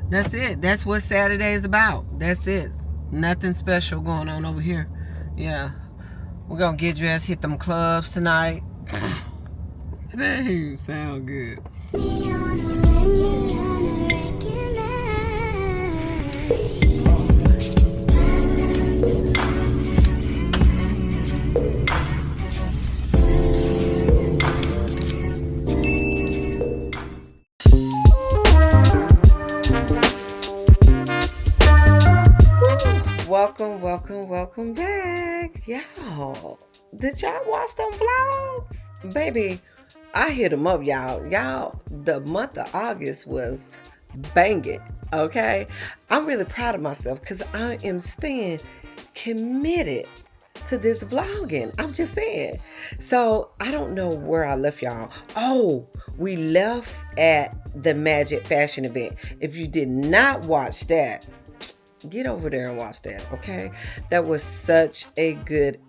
That's it. That's what Saturday is about. That's it. Nothing special going on over here. Yeah. We're gonna get dressed, hit them clubs tonight. That even sound good. Welcome back. Y'all, did y'all watch them vlogs? Baby, I hit them up, y'all. The month of August was banging, okay? I'm really proud of myself because I am staying committed to this vlogging. I'm just saying. So I don't know where I left y'all. Oh, we left at the Magic Fashion event. If you did not watch that, get over there and watch that, okay? That was such a good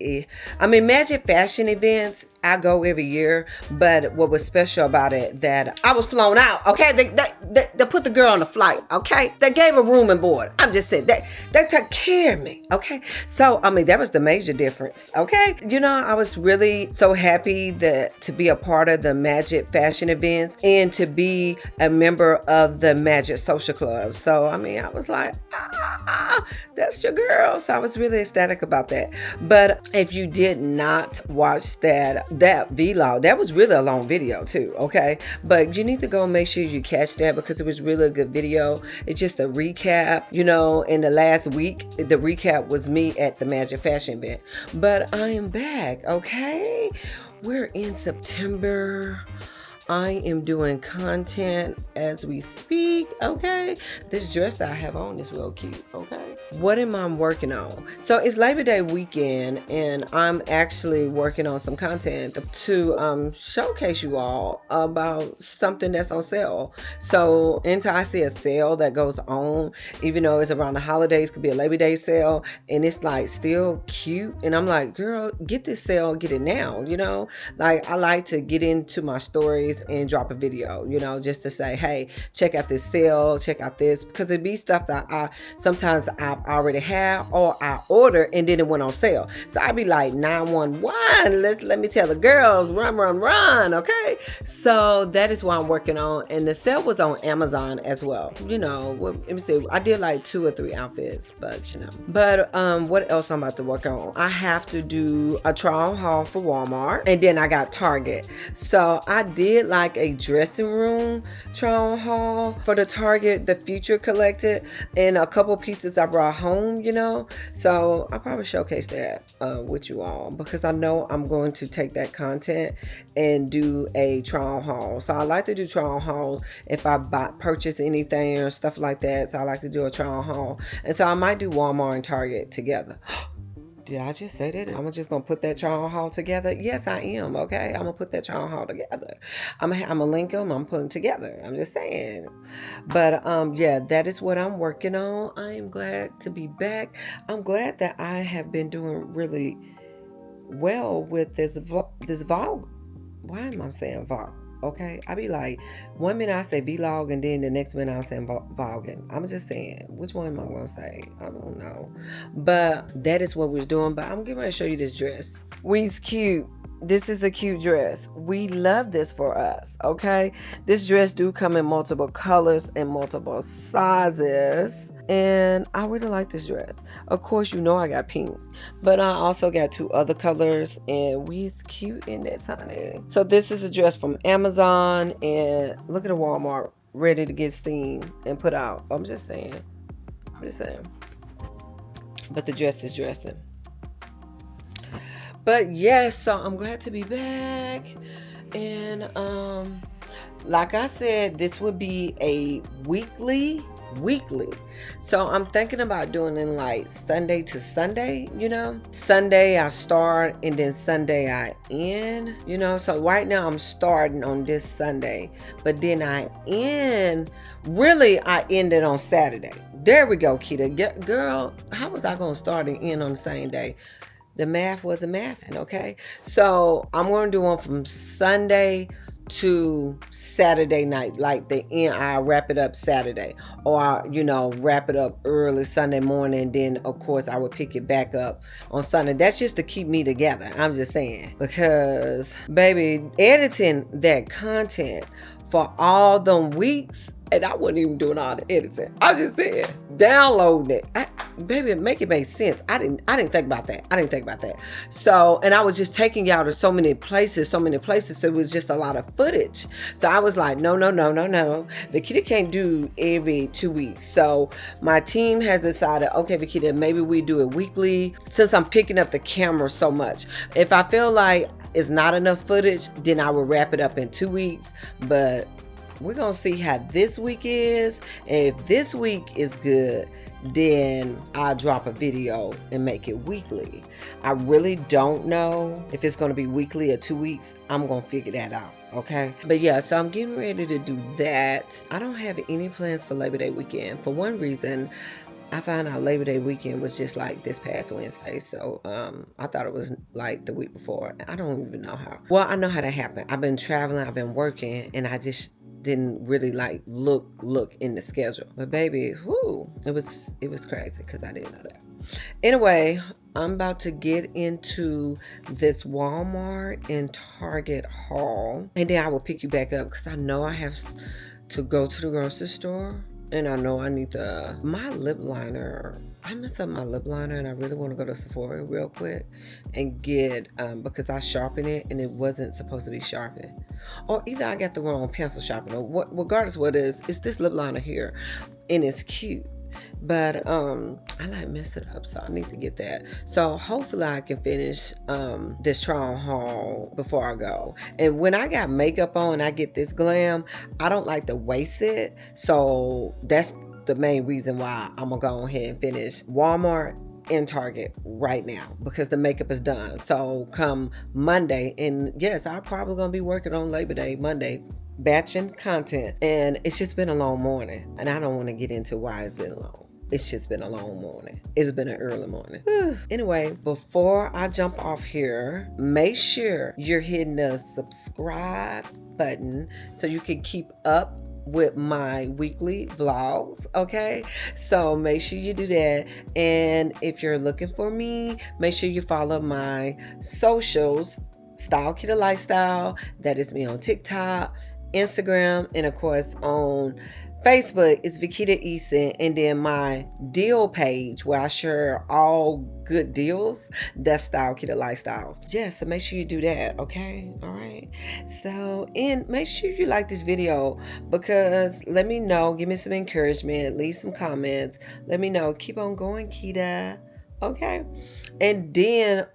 Magic Fashion events, I go every year, but what was special about it, that I was flown out, okay? They put the girl on the flight, okay? They gave her room and board. I'm just saying, they took care of me, okay? So, that was the major difference, okay? I was really so happy to be a part of the Magic Fashion events and to be a member of the Magic Social Club. So, I was like, that's your girl. So I was really ecstatic about that. But if you did not watch that vlog, that was really a long video too, okay? But you need to go make sure you catch that because it was really a good video. It's just a recap, in the last week, the recap was me at the Magic Fashion event. But I am back, okay? We're in September. I am doing content as we speak, okay? This dress that I have on is real cute, okay? What am I working on? So it's Labor Day weekend, and I'm actually working on some content to showcase you all about something that's on sale. So until I see a sale that goes on, even though it's around the holidays, could be a Labor Day sale, and it's like still cute, and I'm like, girl, get this sale, get it now, Like I like to get into my stories and drop a video, just to say, hey, check out this sale, check out this, because it be stuff that I sometimes I've already have or I order and then it went on sale. So I'd be like 911, let me tell the girls, run, okay? So that is what I'm working on, and the sale was on Amazon as well. Let me see, I did like 2 or 3 outfits, but what else I'm about to work on? I have to do a trial haul for Walmart, and then I got Target. So I did like a dressing room trial haul for the Target, the Future collected, and a couple pieces I brought home, So I'll probably showcase that with you all because I know I'm going to take that content and do a trial haul. So I like to do trial hauls if I purchase anything or stuff like that. So I like to do a trial haul. And so I might do Walmart and Target together. Did I just say that? I'm just going to put that trial haul together? Yes, I am, okay? I'm going to put that trial haul together. I'm going to link them. I'm putting together. I'm just saying. But, yeah, that is what I'm working on. I am glad to be back. I'm glad that I have been doing really well with this vlog. Why am I saying vlog? Okay, I be like, 1 minute I say vlog and then the next minute I say vlogging. I'm just saying, which one am I gonna say? I don't know, but that is what we're doing. But I'm getting ready to show you this dress. We's cute. This is a cute dress. We love this for us, okay? This dress do come in multiple colors and multiple sizes. And I really like this dress. Of course, I got pink, but I also got 2 other colors, and we's cute in this, honey. So this is a dress from Amazon, and look at the Walmart ready to get steamed and put out. I'm just saying. But the dress is dressing. But yes, so I'm glad to be back, and like I said, this would be a weekly. So I'm thinking about doing it like Sunday to Sunday, Sunday I start and then Sunday I end, So right now I'm starting on this Sunday, but then I end. Really, I ended on Saturday. There we go, Kita. Girl, how was I going to start and end on the same day? The math wasn't mathing, okay? So I'm going to do one from Sunday to Saturday night, like the end. I'll wrap it up Saturday, or wrap it up early Sunday morning. Then of course I would pick it back up on Sunday. That's just to keep me together. I'm just saying, because baby, editing that content for all them weeks, and I wasn't even doing all the editing. I was just saying, downloading it. Baby, make it make sense. I didn't think about that. So, and I was just taking y'all to so many places. So it was just a lot of footage. So I was like, no. Vikita can't do every 2 weeks. So my team has decided, okay, Vikita, maybe we do it weekly, since I'm picking up the camera so much. If I feel like it's not enough footage, then I will wrap it up in 2 weeks. But we're gonna see how this week is, and if this week is good, then I'll drop a video and make it weekly. I really don't know if it's gonna be weekly or 2 weeks. I'm gonna figure that out, okay? But yeah, so I'm getting ready to do that. I don't have any plans for Labor Day weekend. For one reason, I found out Labor Day weekend was just like this past Wednesday. So I thought it was like the week before. I don't even know how. Well, I know how that happened. I've been traveling, I've been working, and I just didn't really like look in the schedule. But baby, whoo, it was crazy because I didn't know that. Anyway, I'm about to get into this Walmart and Target haul, and then I will pick you back up because I know I have to go to the grocery store, and I know I need my lip liner. I messed up my lip liner, and I really want to go to Sephora real quick and get, because I sharpened it and it wasn't supposed to be sharpened. Or either I got the wrong pencil sharpener. Regardless what it is, it's this lip liner here, and it's cute. But I like messed it up, so I need to get that. So hopefully I can finish this try-on haul before I go. And when I got makeup on, I get this glam, I don't like to waste it. So that's the main reason why I'm gonna go ahead and finish Walmart and Target right now, because the makeup is done. So come Monday, and yes, I'm probably gonna be working on Labor Day Monday, batching content. And it's just been a long morning, and I don't want to get into why it's been long. It's just been a long morning. It's been an early morning. Anyway, before I jump off here, make sure you're hitting the subscribe button so you can keep up with my weekly vlogs, okay? So make sure you do that. And if you're looking for me, make sure you follow my socials, Style Kita Lifestyle. That is me on TikTok, Instagram, and of course on Facebook, it's Vikita Eason, and then my deal page where I share all good deals, that's Style Kita Lifestyle. Yeah, so make sure you do that, okay? All right. So, and make sure you like this video, because let me know, give me some encouragement, leave some comments, let me know, keep on going, Kita, okay? And then,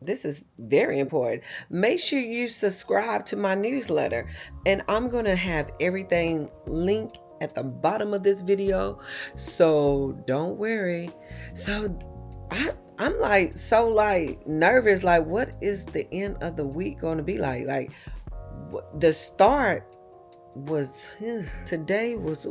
this is very important. Make sure you subscribe to my newsletter, and I'm going to have everything linked at the bottom of this video, so don't worry. So I'm like so like nervous, like what is the end of the week going to be like? Like the start was today was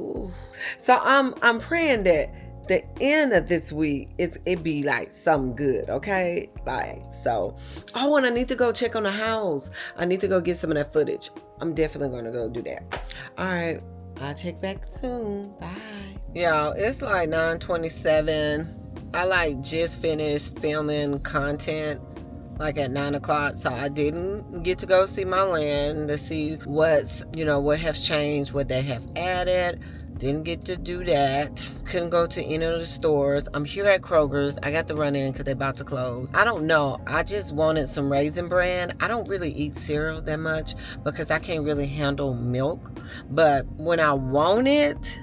so I'm praying that the end of this week it be like something good, okay? Like, so and I need to go check on the house. I need to go get some of that footage. I'm definitely going to go do that. All right, I'll check back soon. Bye. Y'all, it's like 9:27. I like just finished filming content like at 9 o'clock. So I didn't get to go see my land to see what's, what has changed, what they have added. Didn't get to do that. Couldn't go to any of the stores. I'm here at Kroger's. I got to run in because they're about to close. I don't know. I just wanted some Raisin Bran. I don't really eat cereal that much because I can't really handle milk. But when I want it,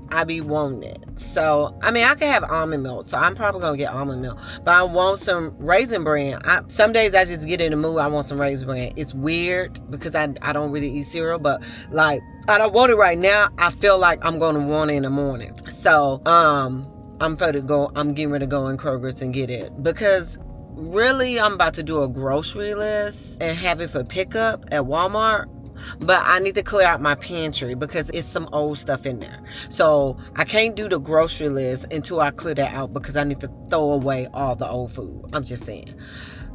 I be wanting it. So, I mean, I can have almond milk. So I'm probably going to get almond milk. But I want some Raisin Bran. Some days I just get in the mood. I want some Raisin Bran. It's weird because I don't really eat cereal. But like, I don't want it right now. I feel like I'm going to want it in the morning. So, I'm getting ready to go in Kroger's and get it. Because really, I'm about to do a grocery list and have it for pickup at Walmart. But I need to clear out my pantry because it's some old stuff in there. So I can't do the grocery list until I clear that out because I need to throw away all the old food. I'm just saying.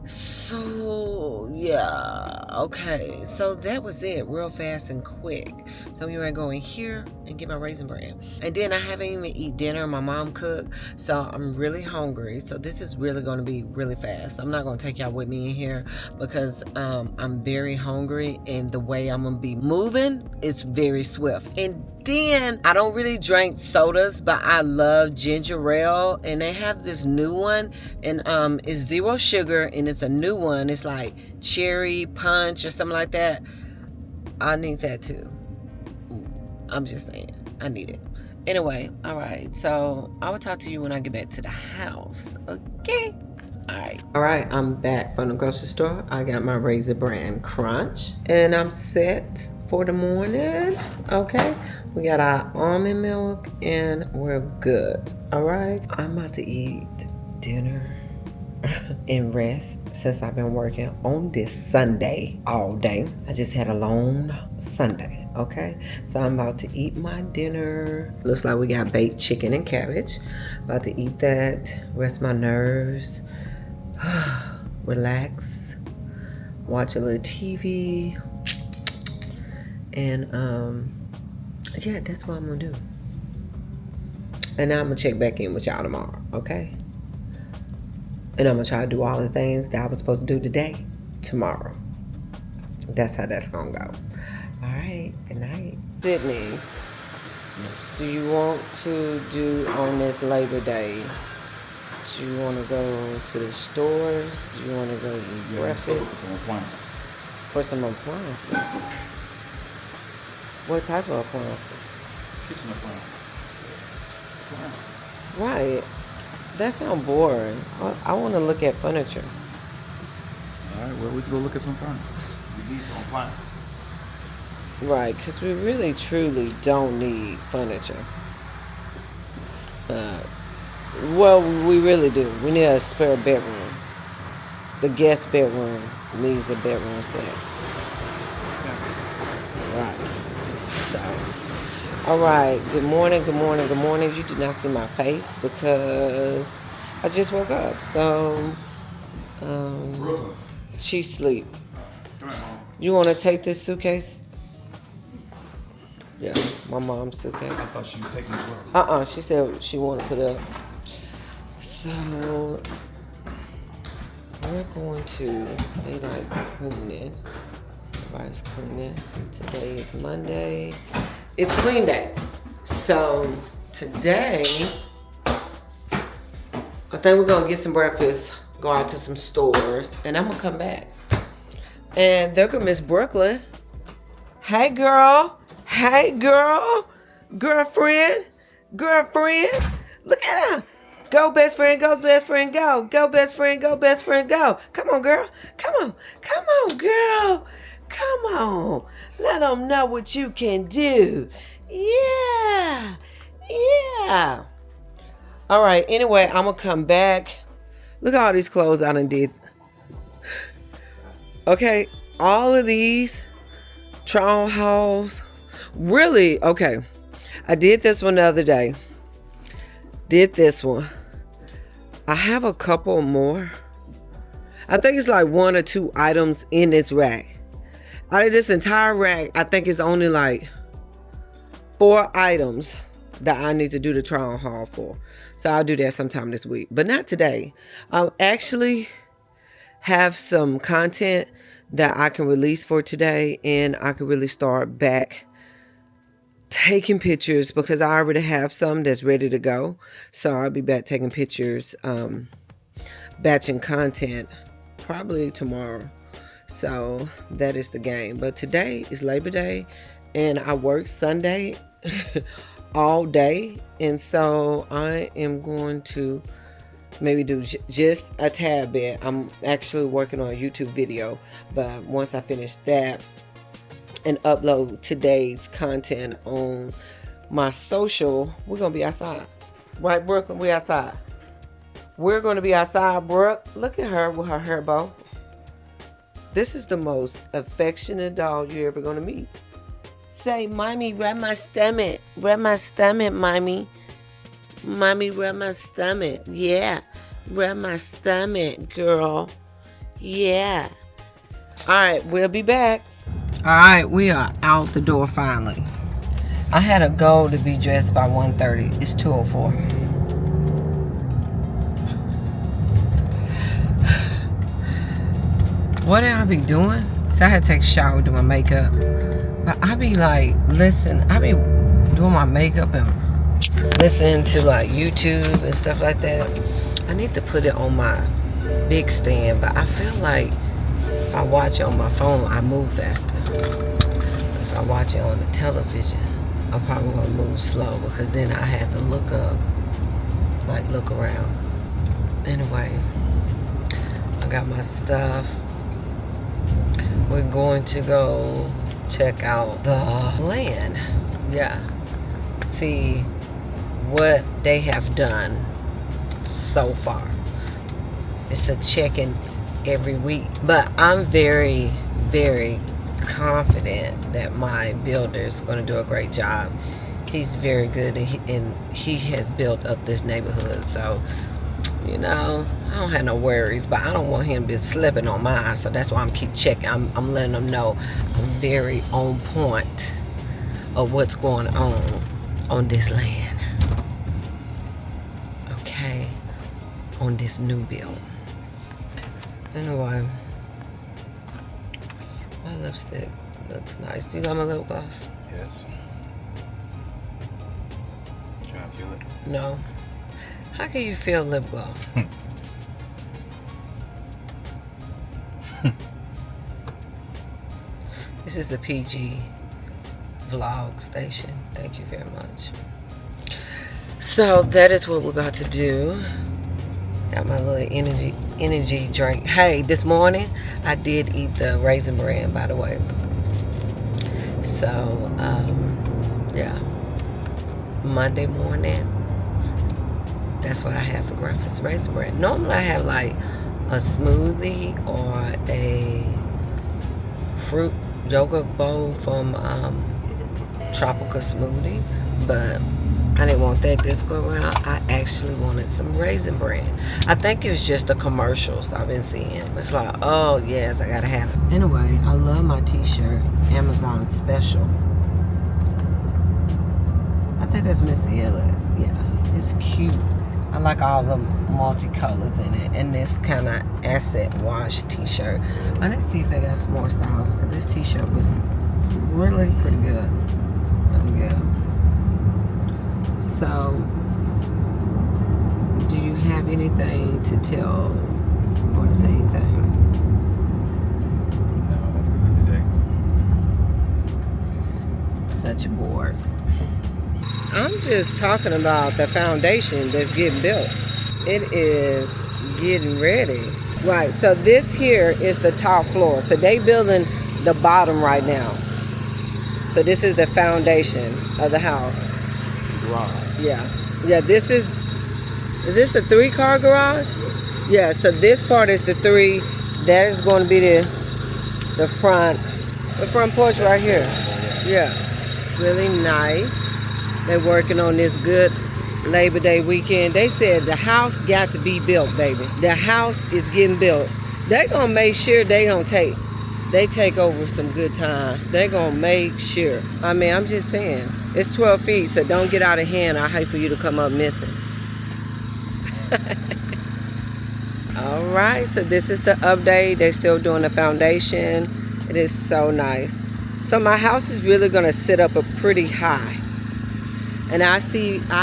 So yeah, okay. So that was it, real fast and quick. So I'm gonna go in here and get my Raisin Bran, and then I haven't even eat dinner. My mom cooked, so I'm really hungry. So this is really gonna be really fast. I'm not gonna take y'all with me in here because I'm very hungry, and the way I'm gonna be moving is very swift. And then I don't really drink sodas, but I love ginger ale, and they have this new one, and it's 0 sugar, and it's a new one. It's like cherry punch or something like that. I need that too. I'm just saying, I need it. Anyway, all right. So I will talk to you when I get back to the house. Okay. All right, I'm back from the grocery store. I got my Raisin Bran Crunch, and I'm set for the morning. Okay, we got our almond milk, and we're good. All right, I'm about to eat dinner and rest since I've been working on this Sunday all day. I just had a long Sunday. Okay, so I'm about to eat my dinner. Looks like we got baked chicken and cabbage. About to eat that, rest my nerves. Relax, watch a little TV, and yeah, that's what I'm gonna do. And now I'm gonna check back in with y'all tomorrow, okay? And I'm gonna try to do all the things that I was supposed to do today, tomorrow. That's how that's gonna go. All right, good night. Sydney, do you want to do on this Labor Day? Do you want to go to the stores? Do you want to go eat breakfast? For some appliances. For some appliances? What type of appliances? Kitchen appliances. Right. That sounds boring. I want to look at furniture. All right, well, we can go look at some furniture. We need some appliances. Right, because we really, truly don't need furniture. Well, we really do. We need a spare bedroom. The guest bedroom needs a bedroom set. Right. So, all right. Good morning, good morning, good morning. You did not see my face because I just woke up. So, she's asleep. Come on, Mom. You want to take this suitcase? Yeah, my mom's suitcase. I thought she was taking this with her. She said she wanted to put up. So we're going to, they like cleaning. Everybody's cleaning. Today is Monday. It's clean day. So today, I think we're gonna get some breakfast, go out to some stores, and I'm gonna come back. And there goes Miss Brooklyn. Hey girl. Hey girl. Girlfriend. Look at her. Go best friend, go best friend, go. Go best friend, go best friend, go. Come on, girl. Come on, girl. Come on. Let them know what you can do. Yeah. All right, anyway, I'm going to come back. Look at all these clothes I done did. Okay, all of these try-on hauls. Really, okay. I did this one the other day. Did this one. I have a couple more. I think it's like 1 or 2 items in this rack. Out of this entire rack, I think it's only like 4 items that I need to do the try-on haul for. So I'll do that sometime this week. But not today. I'll actually have some content that I can release for today. And I can really start back taking pictures because I already have some that's ready to go. So I'll be back taking pictures, batching content probably tomorrow. So that is the game. But today is Labor Day and I work Sunday all day. And so I am going to maybe do just a tad bit. I'm actually working on a YouTube video. But once I finish that, and upload today's content on my social, we're gonna be outside. Right, Brooklyn? We outside. We're gonna be outside, Brooke. Look at her with her hair bow. This is the most affectionate dog you're ever gonna meet. Say, Mommy, rub my stomach. Rub my stomach, Mommy. Mommy, rub my stomach. Yeah, rub my stomach, girl. Yeah. All right, we'll be back. All right, we are out the door finally. I had a goal to be dressed by 1:30. It's 2:04. What did I be doing? So I had to take a shower, do my makeup. But I be like, listen, I be doing my makeup and listening to like YouTube and stuff like that. I need to put it on my big stand, but I feel like if I watch it on my phone, I move faster. If I watch it on the television, I'm probably gonna move slow because then I have to look up, like look around. Anyway, I got my stuff. We're going to go check out the land. Yeah. See what they have done so far. It's a check-in every week. But I'm very, very confident that my builder is going to do a great job. He's very good and he has built up this neighborhood. So, you know, I don't have no worries, but I don't want him to be slipping on mine. So that's why I'm keep checking. I'm letting them know I'm very on point of what's going on this land. Okay, on this new build. Anyway, my lipstick looks nice. You got my lip gloss? Yes. Can I feel it? No. How can you feel lip gloss? This is the PG vlog station. Thank you very much. So that is what we're about to do. Got my little energy drink. Hey, this morning I did eat the Raisin Bran, by the way. So yeah, Monday morning, that's what I have for breakfast, Raisin Bran. Normally I have like a smoothie or a fruit yogurt bowl from Tropical Smoothie, but I didn't want that this go around. I actually wanted some Raisin Bran. I think it was just the commercials I've been seeing. It's like, oh yes, I gotta have it. Anyway, I love my t-shirt, Amazon special. I think that's Missy Elliott. Yeah, it's cute. I like all the multicolors in it, and this kind of asset wash t-shirt. I need to see if they got some more styles, because this t-shirt was really pretty good. Really good. So, do you have anything to tell or to say anything? No, I'm good today. Such a bore. I'm just talking about the foundation that's getting built. It is getting ready. Right, so this here is the top floor. So they building the bottom right now. So this is the foundation of the house. Garage. Yeah, this is this the 3-car garage? Yeah, so this part is the 3. That is going to be the front porch right here. Yeah, really nice. They're working on this good Labor Day weekend. They said the house got to be built, baby. The house is getting built. They're going to make sure they take over some good time. They're going to make sure. I mean, I'm just saying. It's 12 feet, so don't get out of hand. I hate for you to come up missing. All right, so this is the update. They're still doing the foundation. It is so nice. So my house is really going to sit up a pretty high. And I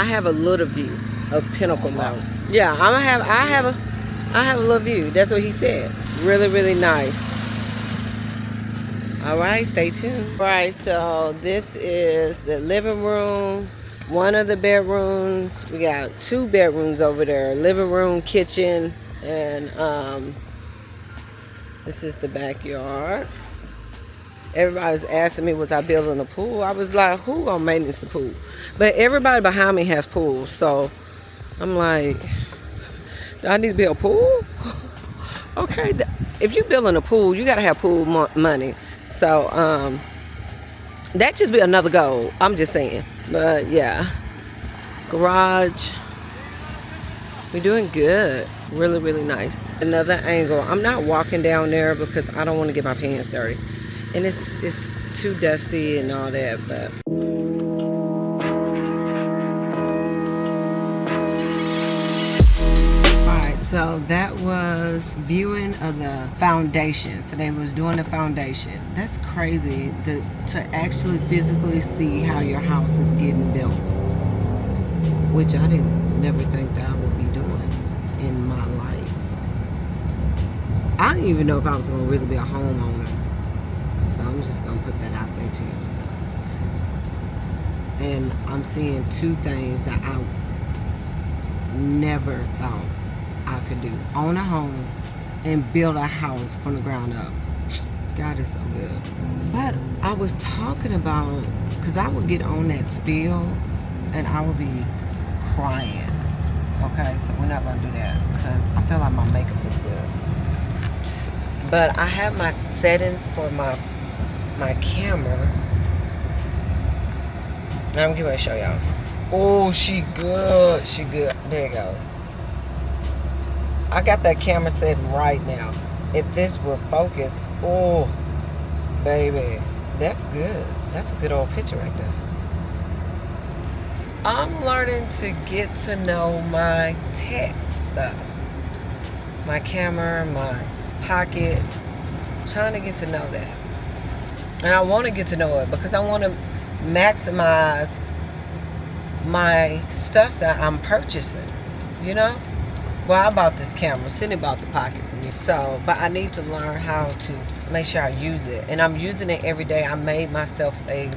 have a little view of Pinnacle Mountain. Yeah, I have a little view. That's what he said. Really, really nice. All right, stay tuned. All right, so this is the living room, one of the bedrooms. We got 2 bedrooms over there, living room, kitchen, and this is the backyard. Everybody was asking me, was I building a pool? I was like, who gonna maintenance the pool? But everybody behind me has pools, so I'm like, do I need to build a pool? Okay, if you're building a pool, you gotta have pool money. So that just be another goal. I'm just saying. But yeah, garage. We're doing good. Really, really nice. Another angle. I'm not walking down there because I don't want to get my pants dirty. And it's too dusty and all that, but alright, so that was viewing of the foundation. So they was doing the foundation. That's crazy to actually physically see how your house is getting built. Which I didn't never think that I would be doing in my life. I didn't even know if I was gonna really be a homeowner. So I'm just gonna put that out there to you. So. And I'm seeing two things that I never thought I could do. Own a home and build a house from the ground up. God is so good. But I was talking about, because I would get on that spiel and I would be crying. Okay, so we're not going to do that because I feel like my makeup is good. But I have my settings for my camera. And I'm going to show y'all. Oh, she good. She good. There it goes. I got that camera set right now. If this will focus, oh, baby, that's good. That's a good old picture right there. I'm learning to get to know my tech stuff. My camera, my pocket. Trying to get to know that. And I want to get to know it because I want to maximize my stuff that I'm purchasing, you know? Well, I bought this camera. Cindy bought the pocket for me. So, but I need to learn how to make sure I use it. And I'm using it every day. I made myself a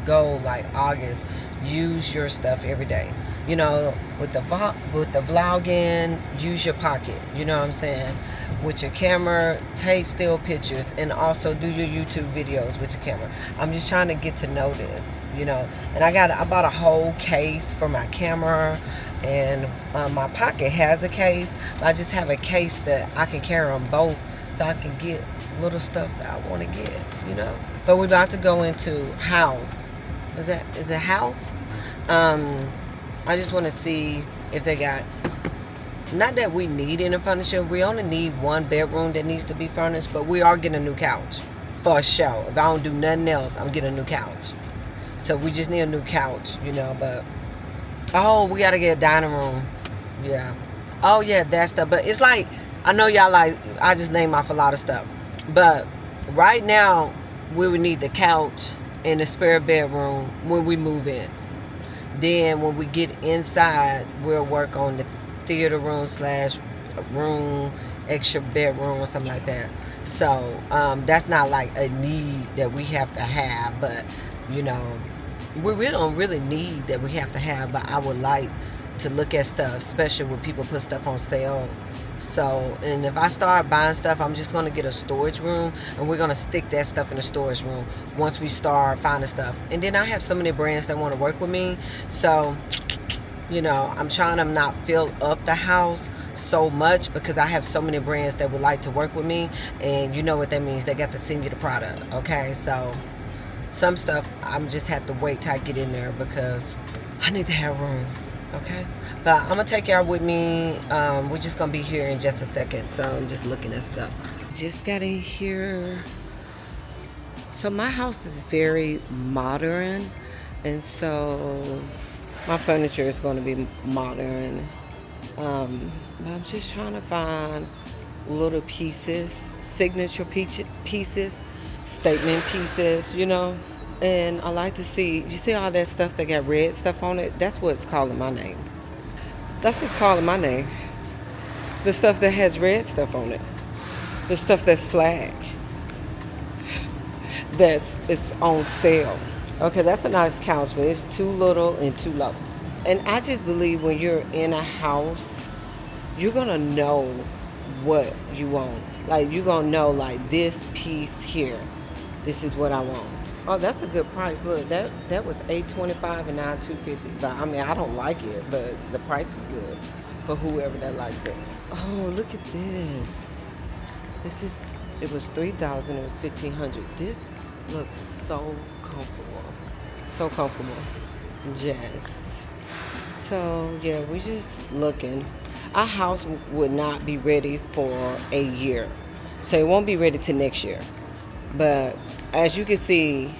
goal August. Use your stuff every day. You know, with the vlogging, use your pocket. You know what I'm saying? With your camera, take still pictures, and also do your YouTube videos with your camera. I'm just trying to get to know this, you know. And I bought a whole case for my camera, and my pocket has a case. But I just have a case that I can carry on both, so I can get little stuff that I want to get, you know. But we're about to go into house. Is it house? I just want to see if they got, not that we need any furniture. We only need one bedroom that needs to be furnished, but we are getting a new couch for a show. If I don't do nothing else, I'm getting a new couch. So we just need a new couch, you know. But oh, we gotta get a dining room. Yeah. Oh yeah, that stuff. But it's like, I know y'all like, I just name off a lot of stuff. But right now, we would need the couch and the spare bedroom when we move in. Then when we get inside, we'll work on the theater room / room, extra bedroom or something like that. So that's not like a need that we have to have, but you know, we really don't really need that we have to have. But I would like to look at stuff, especially when people put stuff on sale. So, and if I start buying stuff, I'm just going to get a storage room, and we're going to stick that stuff in the storage room once we start finding stuff. And then I have so many brands that want to work with me. So, you know, I'm trying to not fill up the house so much because I have so many brands that would like to work with me. And you know what that means. They got to send you the product. Okay, so some stuff I'm just have to wait till I get in there because I need to have room. Okay, but I'm gonna take y'all with me. We're just gonna be here in just a second, so I'm just looking at stuff. Just got in here. So my house is very modern, and so my furniture is going to be modern. But I'm just trying to find little pieces, signature pieces, statement pieces, you know. And I like to see, you see all that stuff that got red stuff on it? That's what's calling my name. That's what's calling my name. The stuff that has red stuff on it. The stuff that's flag. It's on sale. Okay, that's a nice couch, but it's too little and too low. And I just believe when you're in a house, you're gonna know what you want. Like, you're gonna know, like, this piece here, this is what I want. Oh, that's a good price. Look, that was $825 and now $250. But I mean, I don't like it, but the price is good for whoever that likes it. Oh, look at this. It was $3,000. It was $1,500. This looks so comfortable. So comfortable. Yes. So yeah, we just looking. Our house would not be ready for a year, so it won't be ready till next year. But as you can see,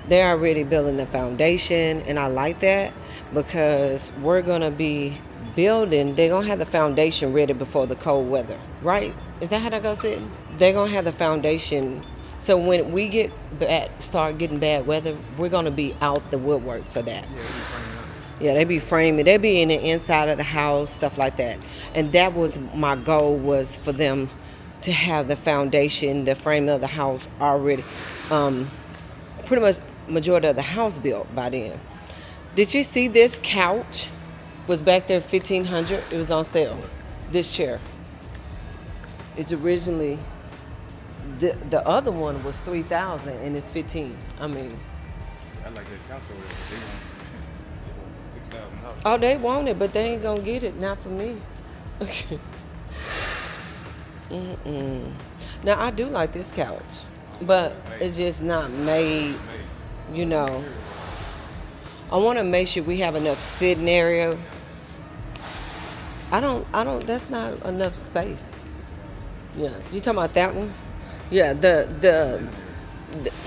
they're already building the foundation, and I like that because we're gonna be building. They're gonna have the foundation ready before the cold weather, right? Is that how that goes? It? They're gonna have the foundation. So when we start getting bad weather, we're gonna be out the woodwork. So that. Yeah, they be framing. They be in the inside of the house, stuff like that. And that was my goal, was for them to have the foundation, the frame of the house already, pretty much majority of the house built by then. Did you see this couch? Was back there 1,500. It was on sale. This chair. It's originally the other one was 3,000 and it's 15. I mean, I like that couch over there. They want $6,000. oh, they want it, but they ain't gonna get it. Not for me. Okay. Mm-mm. Now I do like this couch, but it's just not made. You know, I want to make sure we have enough sitting area. I don't. That's not enough space. Yeah, you talking about that one? Yeah,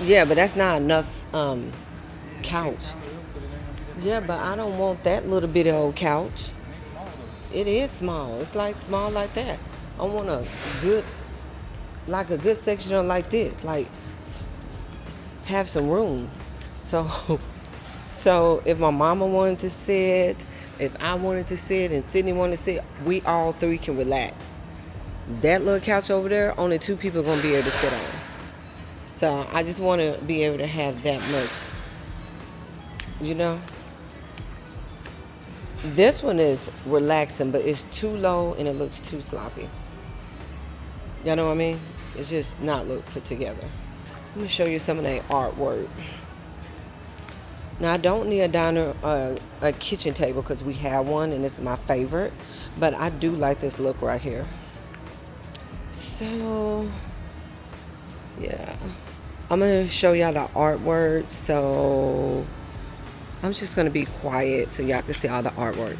yeah, but that's not enough couch. Yeah, but I don't want that little bitty old couch. It is small. It's like small like that. I want a good section of like this, like have some room. So, so if my mama wanted to sit, if I wanted to sit, and Sydney wanted to sit, we all three can relax. That little couch over there, only two people are gonna be able to sit on. So I just want to be able to have that much, you know. This one is relaxing, but it's too low and it looks too sloppy. Y'all know what I mean? It's just not look put together. Let me show you some of the artwork. Now I don't need a diner, a kitchen table, because we have one and it's my favorite. But I do like this look right here. So yeah, I'm gonna show y'all the artwork. So I'm just gonna be quiet so y'all can see all the artwork.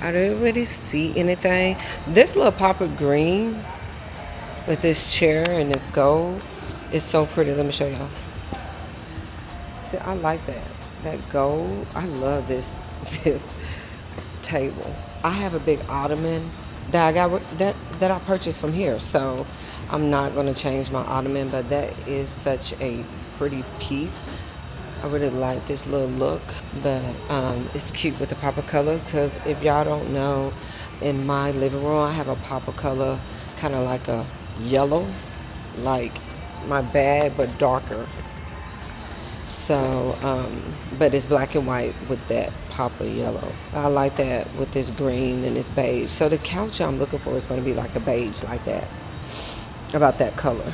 I didn't really see anything. This little pop of green with this chair and this gold is so pretty. Let me show y'all. See, I like that. That gold. I love this this table. I have a big ottoman that I got that I purchased from here. So I'm not gonna change my ottoman, but that is such a pretty piece. I really like this little look, but it's cute with the pop of color, because if y'all don't know, in my living room. I have a pop of color, kind of like a yellow, like my bag, but darker. So, but it's black and white with that pop of yellow. I like that with this green and this beige. So the couch I'm looking for is going to be like a beige like that, about that color.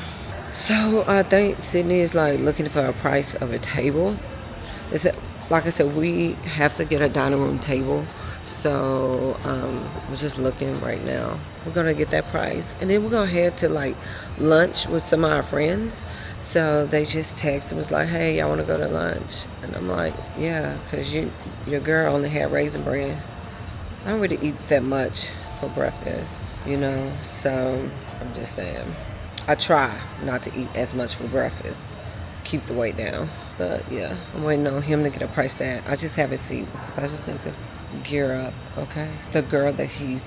So I think Sydney is like looking for a price of a table. Like I said, we have to get a dining room table. So we're just looking right now. We're gonna get that price, and then we're gonna head to like lunch with some of our friends. So they just texted and was like, "Hey, y'all want to go to lunch?" And I'm like, "Yeah," because your girl only had Raisin Bran. I don't really eat that much for breakfast, you know. So I'm just saying, I try not to eat as much for breakfast, keep the weight down. But yeah, I'm waiting on him to get a price tag. I just haven't seen because I just need to gear up, okay? The girl that he's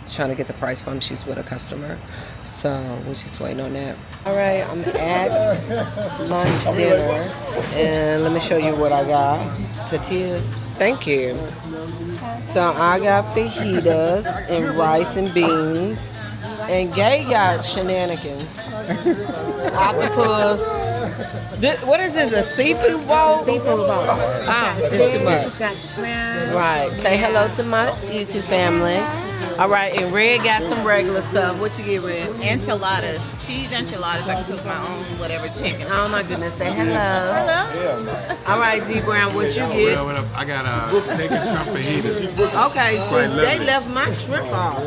trying to get the price from, she's with a customer. So we're just waiting on that. All right, I'm at lunch dinner. And let me show you what I got. Tortillas. Thank you. So I got fajitas and rice and beans. And Gay got shenanigans. Octopus. What is this? A seafood bowl? Seafood bowl. Ah, it's too much. It's got shrimp. Right. Say hello to my YouTube family. All right, and Red got some regular stuff. What you get, Red? Enchiladas. Cheese enchiladas. I can cook my own whatever chicken. Oh my goodness. Say hello. Hello. All right, D Brown, what you get? I got steak and shrimp fajitas. Okay, so they left my shrimp off.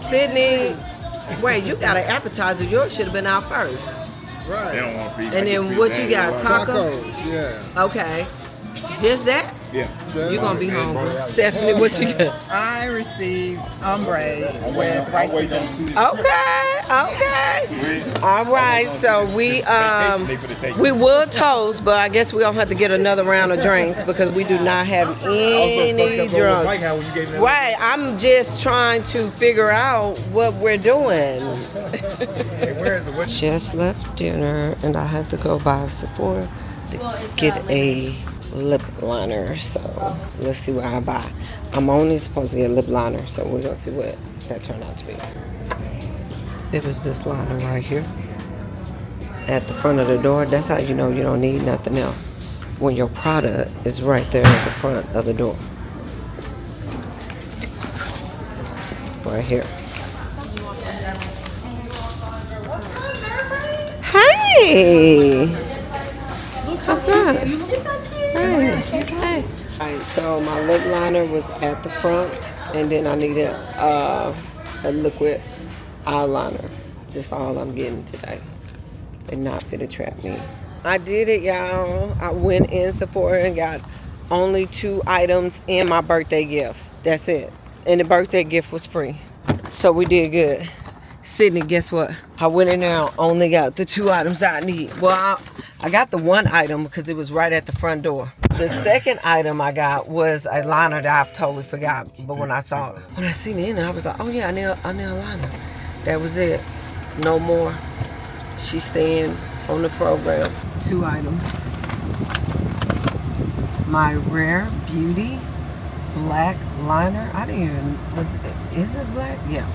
Sydney, wait, you got an appetizer. Yours should have been out first. Right. They don't want to feed. And then what you got? Tacos? Yeah. Okay. Just that? Yeah. You're going to be hungry. Stephanie, what you got? I received ombre with rice and beans. Okay. All right, so we would toast, but I guess we're going to have to get another round of drinks because we do not have any drunk. Right, I'm just trying to figure out what we're doing. Just left dinner and I have to go by Sephora to get a lip liner, so let's see what I buy. I'm only supposed to get a lip liner, so we're gonna see what that turned out to be. It was this liner right here at the front of the door. That's how you know you don't need nothing else, when your product is right there at the front of the door. Right here. Hey! What's up? Hey. Alright, so my lip liner was at the front, and then I needed a liquid eyeliner. That's all I'm getting today. They're not finna trap me. I did it, y'all. I went in Sephora and got only 2 items and my birthday gift. That's it. And the birthday gift was free. So we did good. Sydney, guess what? I went in there and only got the 2 items that I need. Well, I got the 1 item because it was right at the front door. The second item I got was a liner that I've totally forgot. But when I saw it, when I seen it in there, I was like, oh yeah, I need a liner. That was it. No more. She's staying on the program. 2 items. My Rare Beauty black liner. I didn't even, is this black? Yeah.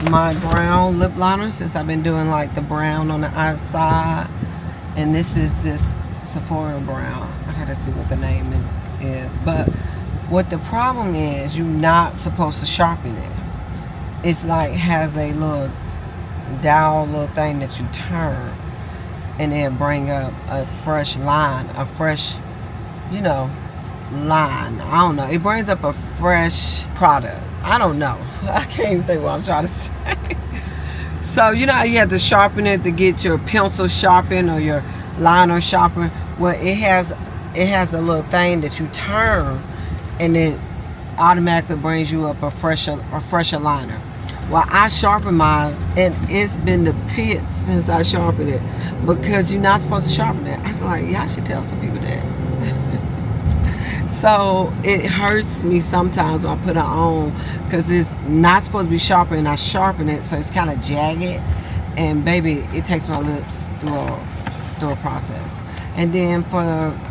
My brown lip liner, since I've been doing like the brown on the outside. And this is this Sephora brown. I gotta see what the name is. But what the problem is, you're not supposed to sharpen it. It's like has a little dial little thing that you turn, and then bring up a fresh line, a fresh, line. I don't know. It brings up a fresh product. I don't know. I can't even think what I'm trying to say. So you know how you have to sharpen it to get your pencil sharpened or your liner sharpened? Well, it has a little thing that you turn, and it automatically brings you up a fresher liner. Well, I sharpen mine, and it's been the pits since I sharpened it because you're not supposed to sharpen it. I was like, yeah, I should tell some people that. So it hurts me sometimes when I put it on because it's not supposed to be sharpened, and I sharpen it so it's kind of jagged, and baby, it takes my lips through a process. And then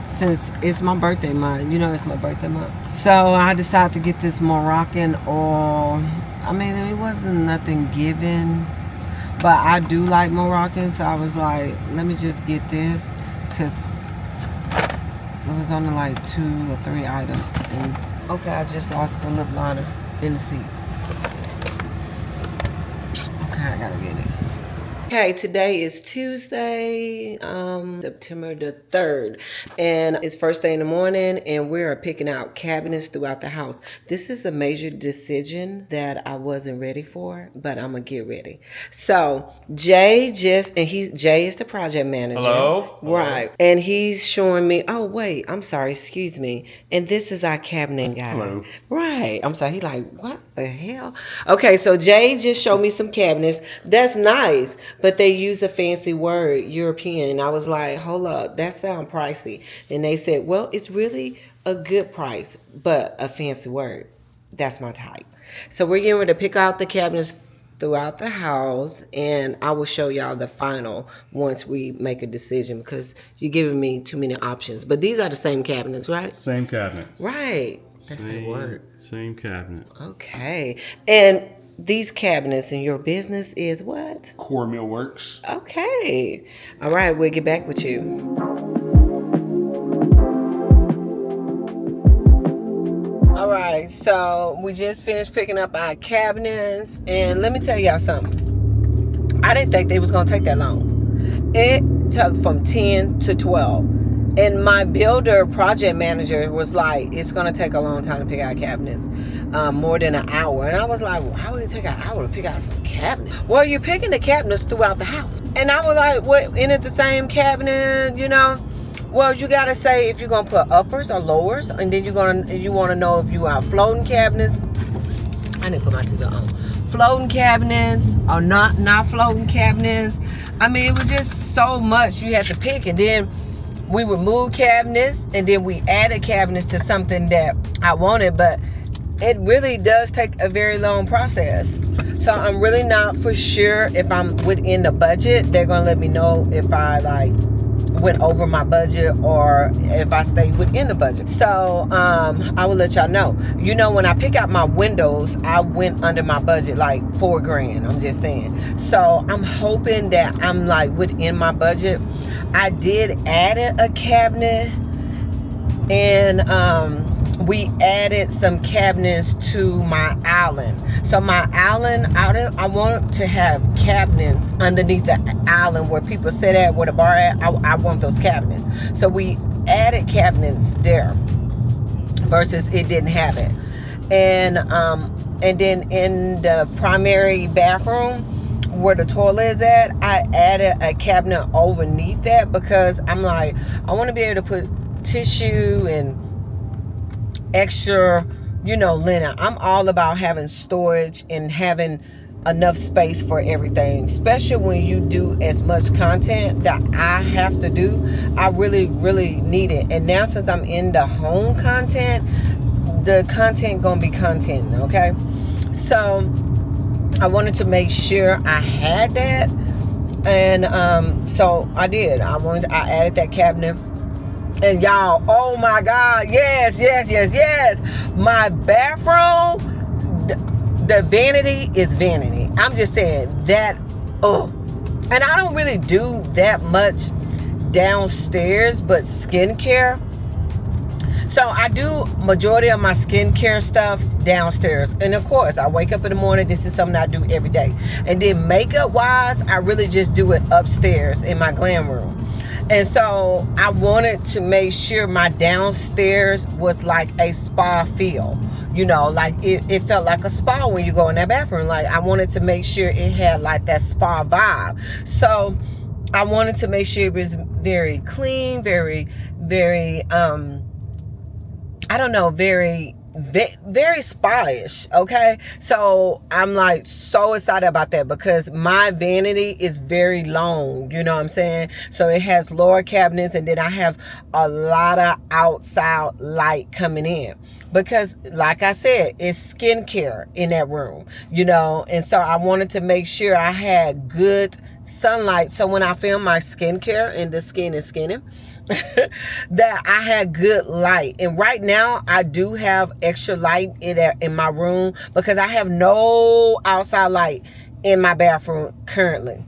since it's my birthday month, it's my birthday month, so I decided to get this Moroccan oil. I mean, it wasn't nothing given, but I do like Moroccan, so I was like, let me just get this, because it was only like 2 or 3 items. And okay, I just lost the lip liner in the seat. Okay, I gotta get it. Okay, today is Tuesday, September the 3rd, and it's first day in the morning, and we're picking out cabinets throughout the house. This is a major decision that I wasn't ready for, but I'm gonna get ready. So Jay is the project manager. Hello? Right. And he's showing me, oh wait, I'm sorry, excuse me. And this is our cabinet guy. Hello. Right. I'm sorry. He like, what the hell? Okay, so Jay just showed me some cabinets. That's nice, but they use a fancy word, European. I was like, hold up, that sounds pricey. And they said, well, it's really a good price, but a fancy word. That's my type. So we're getting ready to pick out the cabinets throughout the house, and I will show y'all the final once we make a decision, because you're giving me too many options. But these are the same cabinets, right? Same cabinets. Right. That's the word. Same cabinet. Okay. And these cabinets in your business is what? Core Meal Works. Okay. All right, we'll get back with you. All right, so we just finished picking up our cabinets, and let me tell y'all something. I didn't think they was gonna take that long. It took from 10 to 12, and my builder project manager was like, "It's gonna take a long time to pick out cabinets, more than an hour." And I was like, "Why would it take an hour to pick out some cabinets?" Well, you're picking the cabinets throughout the house, and I was like, "What? Isn't it the same cabinet? You know?" Well, you gotta say if you're gonna put uppers or lowers, and then you want to know if you are floating cabinets. I didn't put my seatbelt on. Floating cabinets or not floating cabinets. I mean, it was just so much you had to pick, and then we would move cabinets, and then we added cabinets to something that I wanted, but it really does take a very long process. So I'm really not for sure if I'm within the budget. They're gonna let me know if I went over my budget or if I stayed within the budget. So I will let y'all know. You know, when I pick out my windows, I went under my budget like $4,000. I'm just saying. So I'm hoping that I'm like within my budget. I did add a cabinet, and we added some cabinets to my island. So my island, I wanted to have cabinets underneath the island where people sit at, where the bar at. I want those cabinets. So we added cabinets there versus it didn't have it. And then in the primary bathroom where the toilet is at, I added a cabinet underneath that, because I'm like, I want to be able to put tissue and extra, linen. I'm all about having storage and having enough space for everything, especially when you do as much content that I have to do. I really, really need it. And now since I'm in the home content, the content gonna be content, okay? So I wanted to make sure I had that, and so I did. I added that cabinet. And y'all, oh my God, yes. My bathroom, the vanity is vanity. I'm just saying that, and I don't really do that much downstairs, but skincare. So I do majority of my skincare stuff downstairs. And of course, I wake up in the morning, this is something I do every day. And then makeup wise, I really just do it upstairs in my glam room. And so I wanted to make sure my downstairs was like a spa feel. Like it felt like a spa when you go in that bathroom. Like I wanted to make sure it had like that spa vibe. So I wanted to make sure it was very clean, very, very, very spa-ish, okay? So I'm like so excited about that, because my vanity is very long, you know what I'm saying? So it has lower cabinets, and then I have a lot of outside light coming in, because like I said, it's skincare in that room, and so I wanted to make sure I had good sunlight, so when I film my skincare and the skin is skinning, that I had good light. And right now I do have extra light in my room because I have no outside light in my bathroom currently.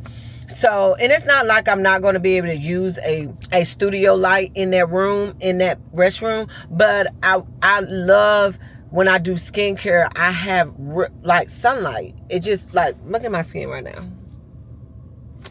So, and it's not like I'm not going to be able to use a studio light in that room, in that restroom, but I love when I do skincare, I have like sunlight. It just like, look at my skin right now.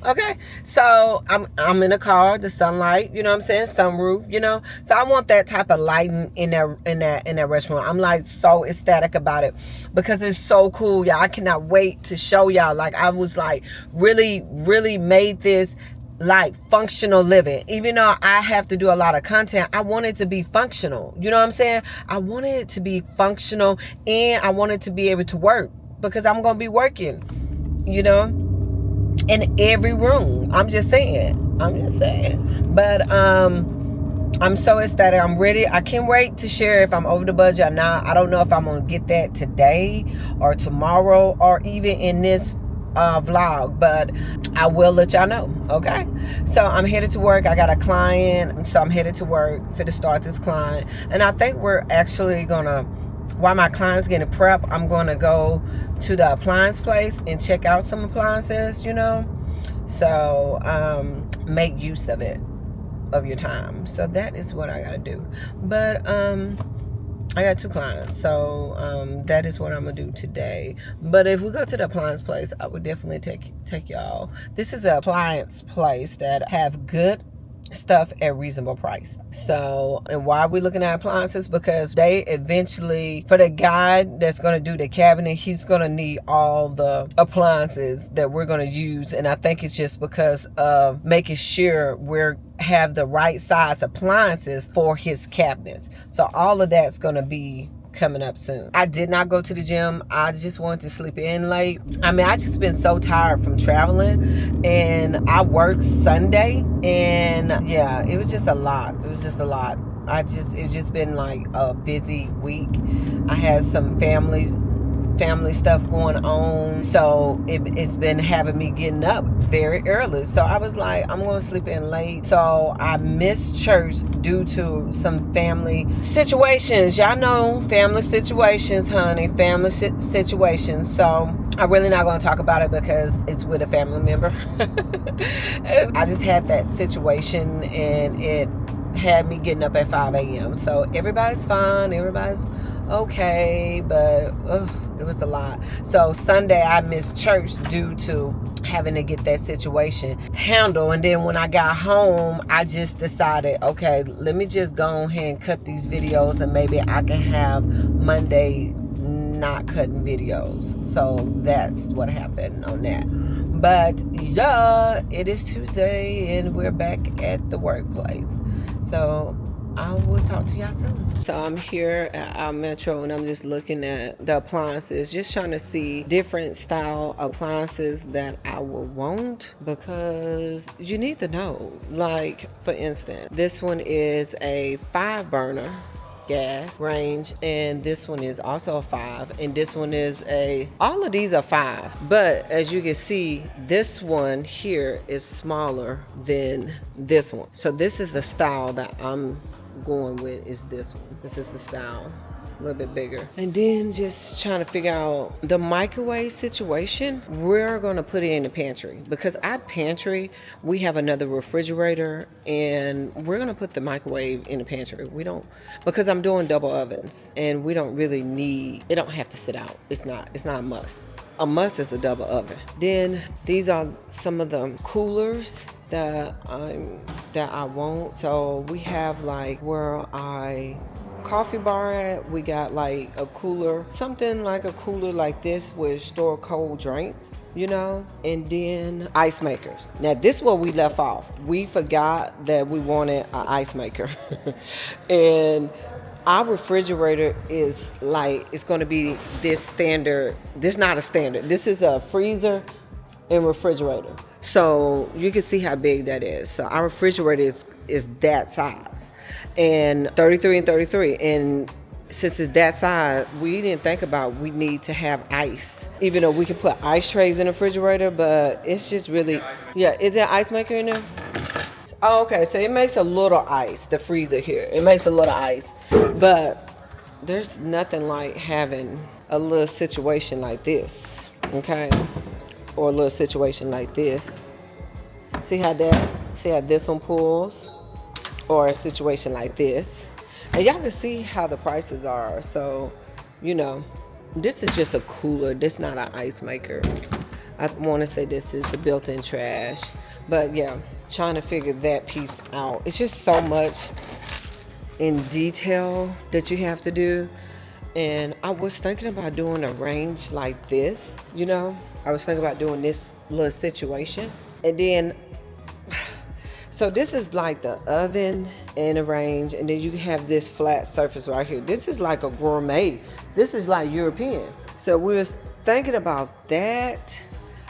Okay, so I'm in a car, the sunlight, you know what I'm saying, sunroof, you know. So I want that type of lighting in that restaurant. I'm like so ecstatic about it because it's so cool, y'all. I cannot wait to show y'all. Like I was like really made this like functional living. Even though I have to do a lot of content, I want it to be functional. You know what I'm saying? I wanted it to be functional and I wanted to be able to work because I'm gonna be working, you know, in every room. I'm just saying. But I'm so ecstatic. I'm ready. I can't wait to share if I'm over the budget or not. I don't know if I'm gonna get that today or tomorrow or even in this vlog, but I will let y'all know. Okay, so I'm headed to work. I got a client, so I'm headed to work for to start this client, and I think we're actually gonna, while my client's getting prep, I'm gonna go to the appliance place and check out some appliances, you know, so make use of it, of your time. So that is what I gotta do. But I got 2 clients, so that is what I'm gonna do today. But if we go to the appliance place, I would definitely take y'all. This is an appliance place that have good stuff at reasonable price. So, and why are we looking at appliances? Because they eventually, for the guy that's going to do the cabinet, he's going to need all the appliances that we're going to use. And I think it's just because of making sure we're have the right size appliances for his cabinets. So all of that's going to be coming up soon. I did not go to the gym. I just wanted to sleep in late. I mean, I just been so tired from traveling, and I worked Sunday, and yeah, it was just a lot. It's just been like a busy week. I had some family stuff going on, so it's been having me getting up very early. So I was like, I'm going to sleep in late. So I missed church due to some family situations. Y'all know family situations, honey. Family situations. So I'm really not going to talk about it because it's with a family member. I just had that situation, and it had me getting up at 5 a.m. So everybody's fine. Everybody's okay, but it was a lot. So Sunday I missed church due to having to get that situation handled. And then when I got home, I just decided, okay, let me just go ahead and cut these videos, and maybe I can have Monday not cutting videos. So that's what happened on that. But yeah, it is Tuesday and we're back at the workplace. So I will talk to y'all soon. So I'm here at our Metro, and I'm just looking at the appliances, just trying to see different style appliances that I will want, because you need to know. Like, for instance, this one is a 5-burner gas range, and this one is also a 5, and this one is all of these are 5, but as you can see, this one here is smaller than this one. So this is the style that I'm going with, is this one. This is the style, a little bit bigger. And then just trying to figure out the microwave situation. We're gonna put it in the pantry, because our pantry, we have another refrigerator, and we're gonna put the microwave in the pantry. We don't, because I'm doing double ovens, and we don't really need, it don't have to sit out. It's not a must. A must is a double oven. Then these are some of the coolers that I want. So we have like where I coffee bar at, we got like a cooler, something like a cooler like this with store cold drinks, you know, and then ice makers. Now this is what we left off. We forgot that we wanted an ice maker. And our refrigerator is like, it's going to be this standard. This is not a standard. This is a freezer and refrigerator. So you can see how big that is. So our refrigerator is that size, and 33 and 33. And since it's that size, we didn't think about we need to have ice. Even though we can put ice trays in the refrigerator, but it's just really, yeah. Is there an ice maker in there? Oh, okay, so it makes a little ice, the freezer here. It makes a little ice. But there's nothing like having a little situation like this, okay? Or a little situation like this. See how this one pulls? Or a situation like this. And y'all can see how the prices are. So, you know, this is just a cooler. This is not an ice maker. I want to say this is a built-in trash. But yeah, trying to figure that piece out. It's just so much in detail that you have to do. And I was thinking about doing a range like this, you know. I was thinking about doing this little situation. And then, so this is like the oven and a range. And then you have this flat surface right here. This is like a gourmet. This is like European. So we was thinking about that.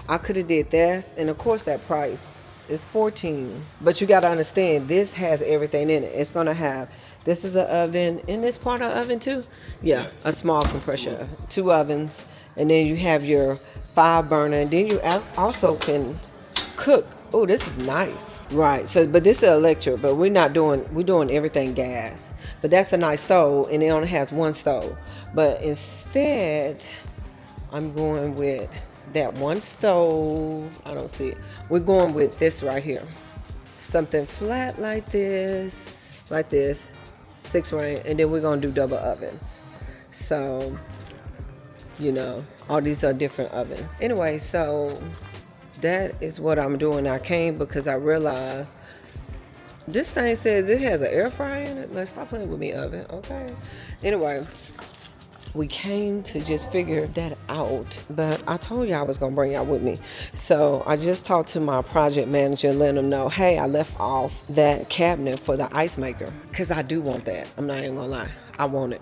I could have did this. And of course that price is $14. But you got to understand, this has everything in it. It's going to have, this is an oven. And this part of oven too? Yeah, yes. A small compression oven. 2 ovens. And then you have your 5 burner. And then you also can cook. Oh, this is nice. Right. So, but this is electric. But we're doing everything gas. But that's a nice stove. And it only has 1 stove. But instead, I'm going with that 1 stove. I don't see it. We're going with this right here. Something flat like this, 6 range, and then we're gonna do double ovens. So, you know, all these are different ovens. Anyway, so that is what I'm doing. I came because I realized this thing says it has an air fryer in it. Let's stop playing with me, oven. Okay. Anyway, we came to just figure that out, but I told you I was gonna bring y'all with me. So I just talked to my project manager and let him know, hey, I left off that cabinet for the ice maker, because I do want that. I'm not even gonna lie, I want it.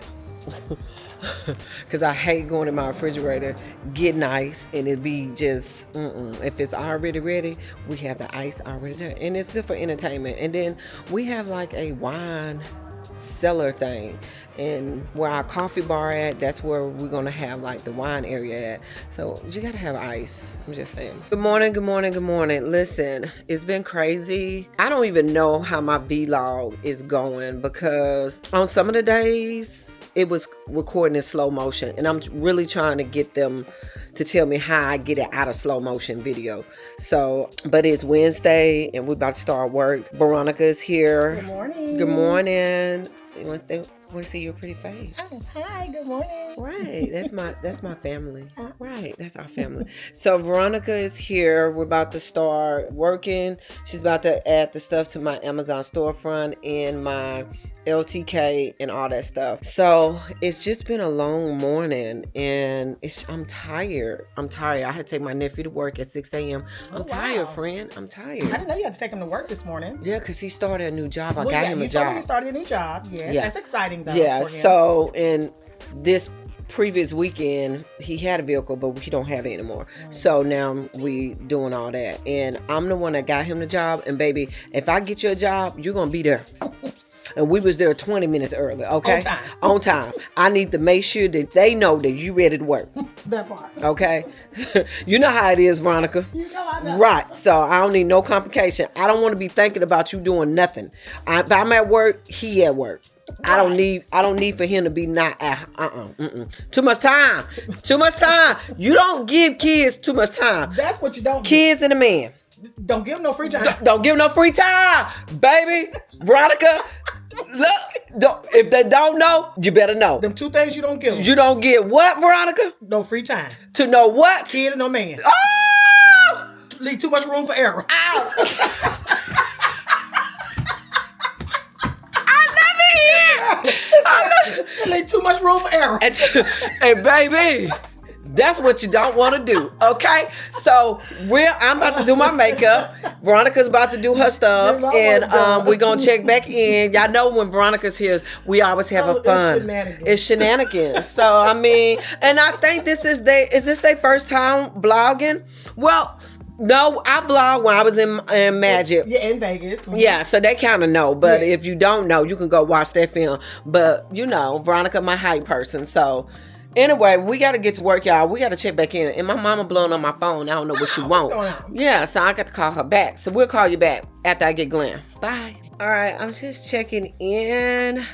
Because I hate going in my refrigerator, getting ice, and it be just, if it's already ready, we have the ice already there. And it's good for entertainment. And then we have like a wine cellar thing, and where our coffee bar at, that's where we're gonna have like the wine area at. So you gotta have ice. I'm just saying. Good morning. Listen, it's been crazy. I don't even know how my vlog is going, because on some of the days it was recording in slow motion, and I'm really trying to get them to tell me how I get it out of slow motion video. So, but it's Wednesday and we're about to start work. Veronica is here. Good morning. Good morning. They want to see your pretty face. Oh, hi, good morning. Right, that's my family. Right, that's our family. So Veronica is here. We're about to start working. She's about to add the stuff to my Amazon storefront and my LTK and all that stuff. So it's just been a long morning, and I'm tired. I had to take my nephew to work at 6 a.m. I'm tired, friend. I'm tired. I didn't know you had to take him to work this morning. Yeah, because he started a new job. I got him a job. He started a new job. Yes, yeah. That's exciting though. Yeah, for him. So in this previous weekend, he had a vehicle, but he don't have it anymore. So now we doing all that. And I'm the one that got him the job. And baby, if I get you a job, you're going to be there. And we was there 20 minutes early, okay? On time. I need to make sure that they know that you ready to work. That part. Okay? You know how it is, Veronica. You know I know. Right. So I don't need no complication. I don't want to be thinking about you doing nothing. If I'm at work, he at work. Right. I don't need for him to be not at Too much time. Too much time. You don't give kids too much time. That's what you don't Kids do. And a man. Don't give them no free time. Don't give them no free time, baby. Veronica, look, if they don't know, you better know. Them 2 things you don't give them. You don't get what, Veronica? No free time. To know what? Kid and no man. Oh! Leave too much room for error. Out. I love it. Leave too much room for error. And baby, that's what you don't want to do, okay? So I'm about to do my makeup. Veronica's about to do her stuff, and we're gonna check back in. Y'all know when Veronica's here, we always have a fun. It's shenanigans. So I mean, and I think is this their first time vlogging? Well, no, I vlogged when I was in Magic. Yeah, in Vegas. Mm-hmm. Yeah, so they kind of know. But if you don't know, you can go watch that film. But you know, Veronica, my hype person, so. Anyway, we got to get to work, y'all. We got to check back in. And my mama blowing on my phone. I don't know what she What's wants. going on? Yeah, so I got to call her back. So we'll call you back after I get Glenn. Bye. All right, I'm just checking in.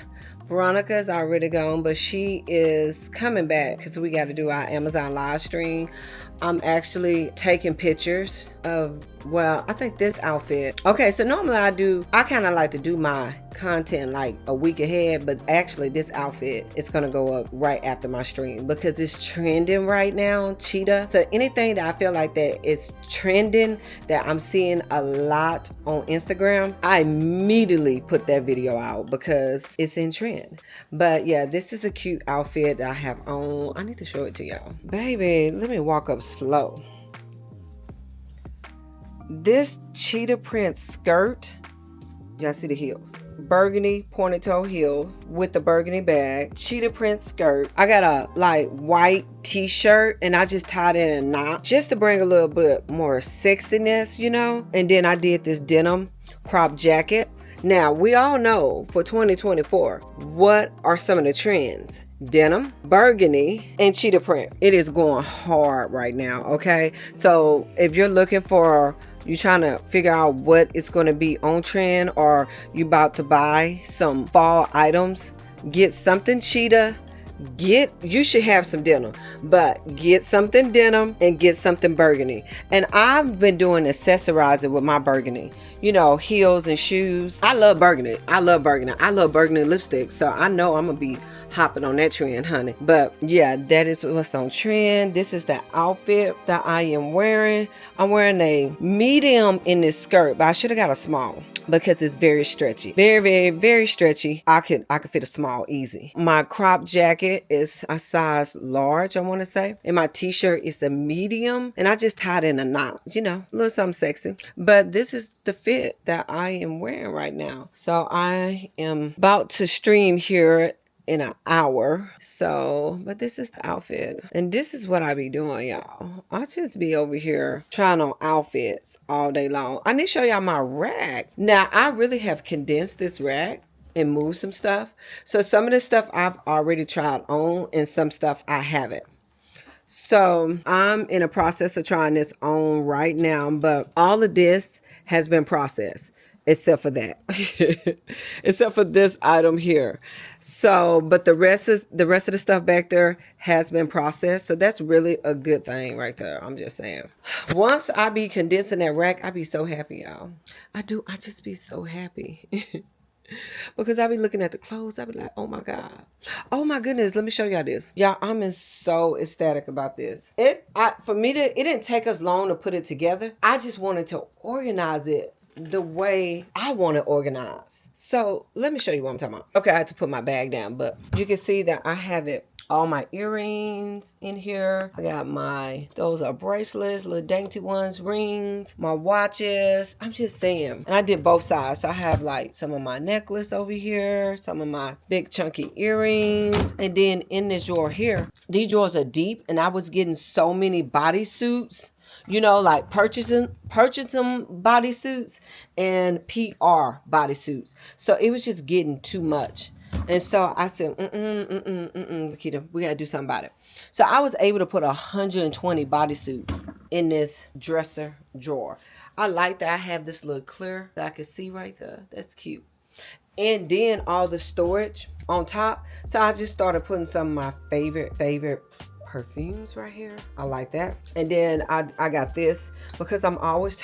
Veronica's already gone, but she is coming back because we got to do our Amazon live stream. I'm actually taking pictures of, well, I think this outfit. Okay, so normally I kind of like to do my content like a week ahead, but actually this outfit is going to go up right after my stream because it's trending right now, cheetah. So anything that I feel like that is trending, that I'm seeing a lot on Instagram, I immediately put that video out because it's in trend. But yeah, this is a cute outfit that I have on. I need to show it to y'all. Baby, let me walk up slow. This cheetah print skirt, y'all see the heels, burgundy pointed toe heels with the burgundy bag, cheetah print skirt. I got a like white t-shirt and I just tied it in a knot just to bring a little bit more sexiness, you know. And then I did this denim crop jacket. Now we all know for 2024 what are some of the trends. Denim, burgundy, and cheetah print. It is going hard right now, okay? So if you're looking for, you trying to figure out what it's going to be on trend, or you about to buy some fall items, get something cheetah. You should have some denim, but get something denim and get something burgundy. And I've been doing accessorizing with my burgundy, you know, heels and shoes. I love burgundy. I love burgundy lipstick. So I know I'm gonna be hopping on that trend, honey. But yeah, that is what's on trend. This is the outfit that I am wearing. I'm wearing a medium in this skirt, but I should have got a small because it's very stretchy. Very, very, very stretchy. I could fit a small easy. My crop jacket is a size large, I want to say. And my t-shirt is a medium. And I just tied in a knot, you know, a little something sexy. But this is the fit that I am wearing right now. So I am about to stream here in an hour. So, but this is the outfit. And this is what I be doing, y'all. I just be over here trying on outfits all day long. I need to show y'all my rack. Now, I really have condensed this rack and moved some stuff. So some of the stuff I've already tried on and some stuff I haven't. So I'm in a process of trying this on right now, but all of this has been processed. Except for that, except for this item here. So, but the rest of the stuff back there has been processed. So that's really a good thing right there. I'm just saying. Once I be condensing that rack, I be so happy, y'all. I just be so happy. Because I be looking at the clothes, I be like, oh my God. Oh my goodness, let me show y'all this. Y'all, I'm so ecstatic about this. It didn't take us long to put it together. I just wanted to organize it the way I want to organize. So let me show you what I'm talking about. Okay, I had to put my bag down, but you can see that I have it. All my earrings in here. I got those are bracelets, little dainty ones, rings, my watches. I'm just saying. And I did both sides. So I have like some of my necklace over here, some of my big chunky earrings. And then in this drawer here, these drawers are deep and I was getting so many bodysuits. You know, like purchasing bodysuits and PR bodysuits. So it was just getting too much. And so I said, Vikita, we got to do something about it. So I was able to put 120 bodysuits in this dresser drawer. I like that I have this little clear that I can see right there. That's cute. And then all the storage on top. So I just started putting some of my favorite perfumes right here. I like that. And then I got this because I'm always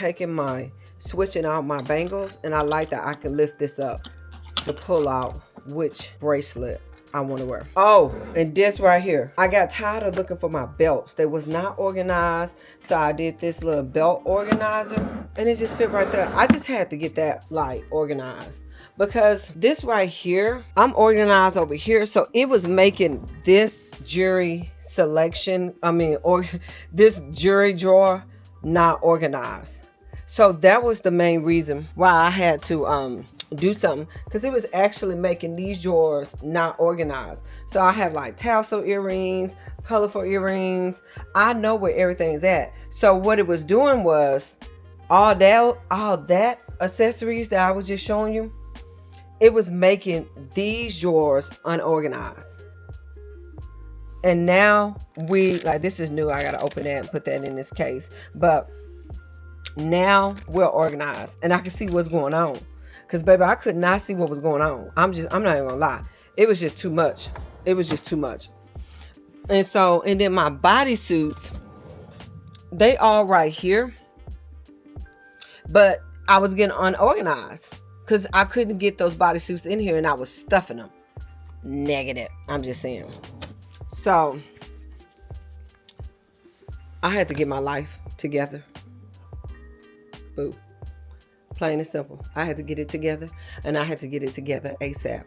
switching out my bangles, and I like that I can lift this up to pull out which bracelet I want to wear. Oh, and this right here. I got tired of looking for my belts. They was not organized. So I did this little belt organizer and it just fit right there. I just had to get that like organized because this right here, I'm organized over here. So it was making this jewelry selection, this jewelry drawer not organized. So that was the main reason why I had to do something, because it was actually making these drawers not organized. So I have like tassel earrings, colorful earrings. I know where everything's at. So what it was doing was all that accessories that I was just showing you, it was making these drawers unorganized. And now this is new. I gotta open that and put that in this case. But now we're organized and I can see what's going on. Cause baby, I could not see what was going on. I'm not even gonna lie. It was just too much. It was just too much. And then my bodysuits, they all right here. But I was getting unorganized because I couldn't get those bodysuits in here and I was stuffing them. Negative. I'm just saying. So I had to get my life together. Boo. Plain and simple. I had to get it together, and I had to get it together ASAP.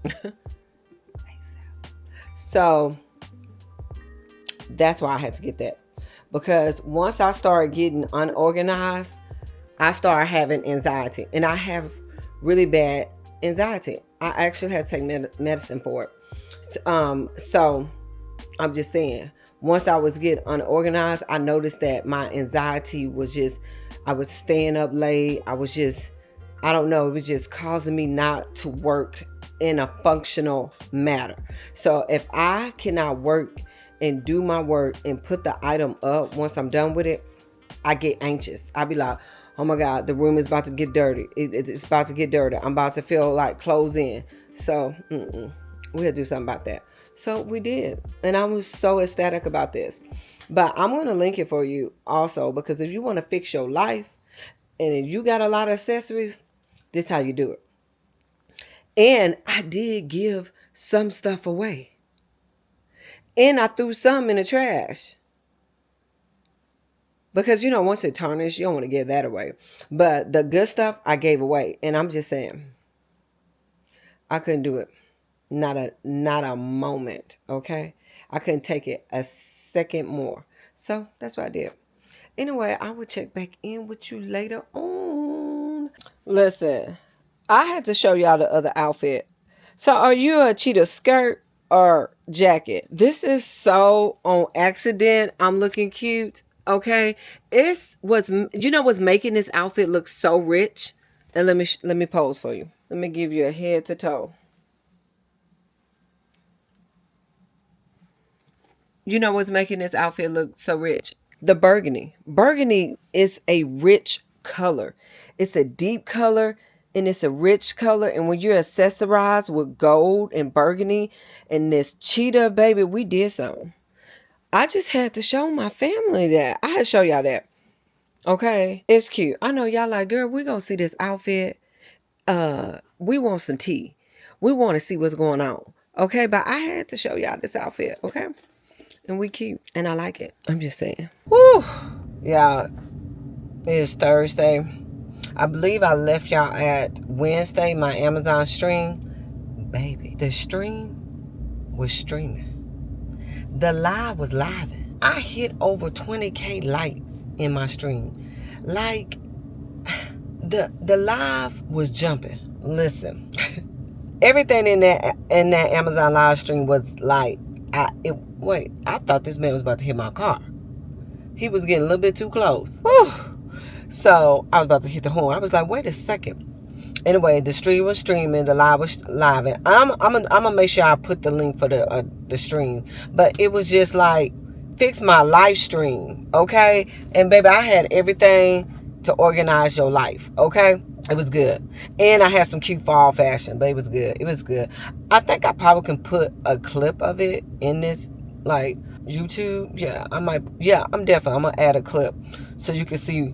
ASAP. So that's why I had to get that. Because once I started getting unorganized, I started having anxiety. And I have really bad anxiety. I actually had to take medicine for it. So I'm just saying, once I was getting unorganized, I noticed that my anxiety was just, I was staying up late. I was just, I don't know, it was just causing me not to work in a functional manner. So if I cannot work and do my work and put the item up once I'm done with it, I get anxious. I be like, oh my God, the room is about to get dirty. It's about to get dirty. I'm about to feel like close in. So we had to do something about that. So we did. And I was so ecstatic about this. But I'm going to link it for you also, because if you want to fix your life and if you got a lot of accessories, this is how you do it. And I did give some stuff away. And I threw some in the trash. Because, once it tarnished, you don't want to give that away. But the good stuff I gave away. And I'm just saying, I couldn't do it. Not a moment, okay? I couldn't take it a second more. So that's what I did. Anyway, I will check back in with you later on. Listen, I had to show y'all the other outfit. So are you a cheetah skirt or jacket? This is so on accident. I'm looking cute, okay? What's making this outfit look so rich? And let me pose for you. Let me give you a head to toe. You know what's making this outfit look so rich? The burgundy. Burgundy is a rich color. It's a deep color and it's a rich color. And when you accessorize with gold and burgundy and this cheetah, baby, we did something. I just had to show my family that. I had to show y'all that. Okay? It's cute. I know y'all like, girl, we're going to see this outfit. We want some tea. We want to see what's going on. Okay? But I had to show y'all this outfit. Okay? And we cute. And I like it. I'm just saying. Woo! Y'all, it's Thursday. I believe I left y'all at Wednesday, my Amazon stream. Baby, the stream was streaming. The live was living. I hit over 20K likes in my stream. Like, the live was jumping. Listen. Everything in that Amazon live stream was like, I thought this man was about to hit my car. He was getting a little bit too close. Whew. So I was about to hit the horn. I was like, wait a second. Anyway, the stream was streaming. The live was live. I'm gonna make sure I put the link for the stream. But it was just like, fix my live stream, okay? And baby, I had everything to organize your life, okay? It was good. And I had some cute fall fashion, but it was good. It was good. I think I probably can put a clip of it in this, like, YouTube. Yeah, I might. Yeah, I'm gonna add a clip so you can see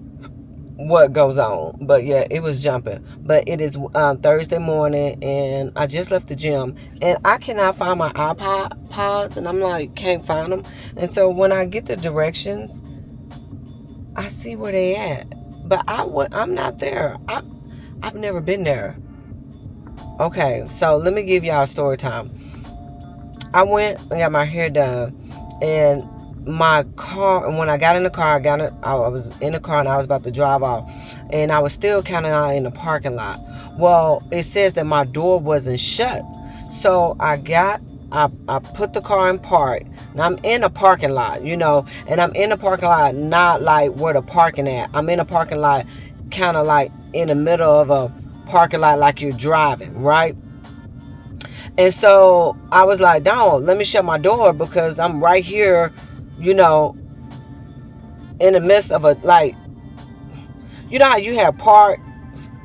what goes on. But yeah, it was jumping. But it is Thursday morning and I just left the gym and I cannot find my iPods and I'm like, can't find them. And so when I get the directions, I see where they at. But I'm not there. I've never been there. Okay, so let me give y'all a story time. I went and got my hair done, and my car, and when I got in the car, I was in the car and I was about to drive off, and I was still kind of in the parking lot. Well, it says that my door wasn't shut, so I put the car in park. And I'm in a parking lot, and I'm in a parking lot, not like where the parking at. I'm in a parking lot, kind of like in the middle of a parking lot, like you're driving, right? And so I was like, "Don't let me shut my door because I'm right here, you know, in the midst of a like, you know how you have parks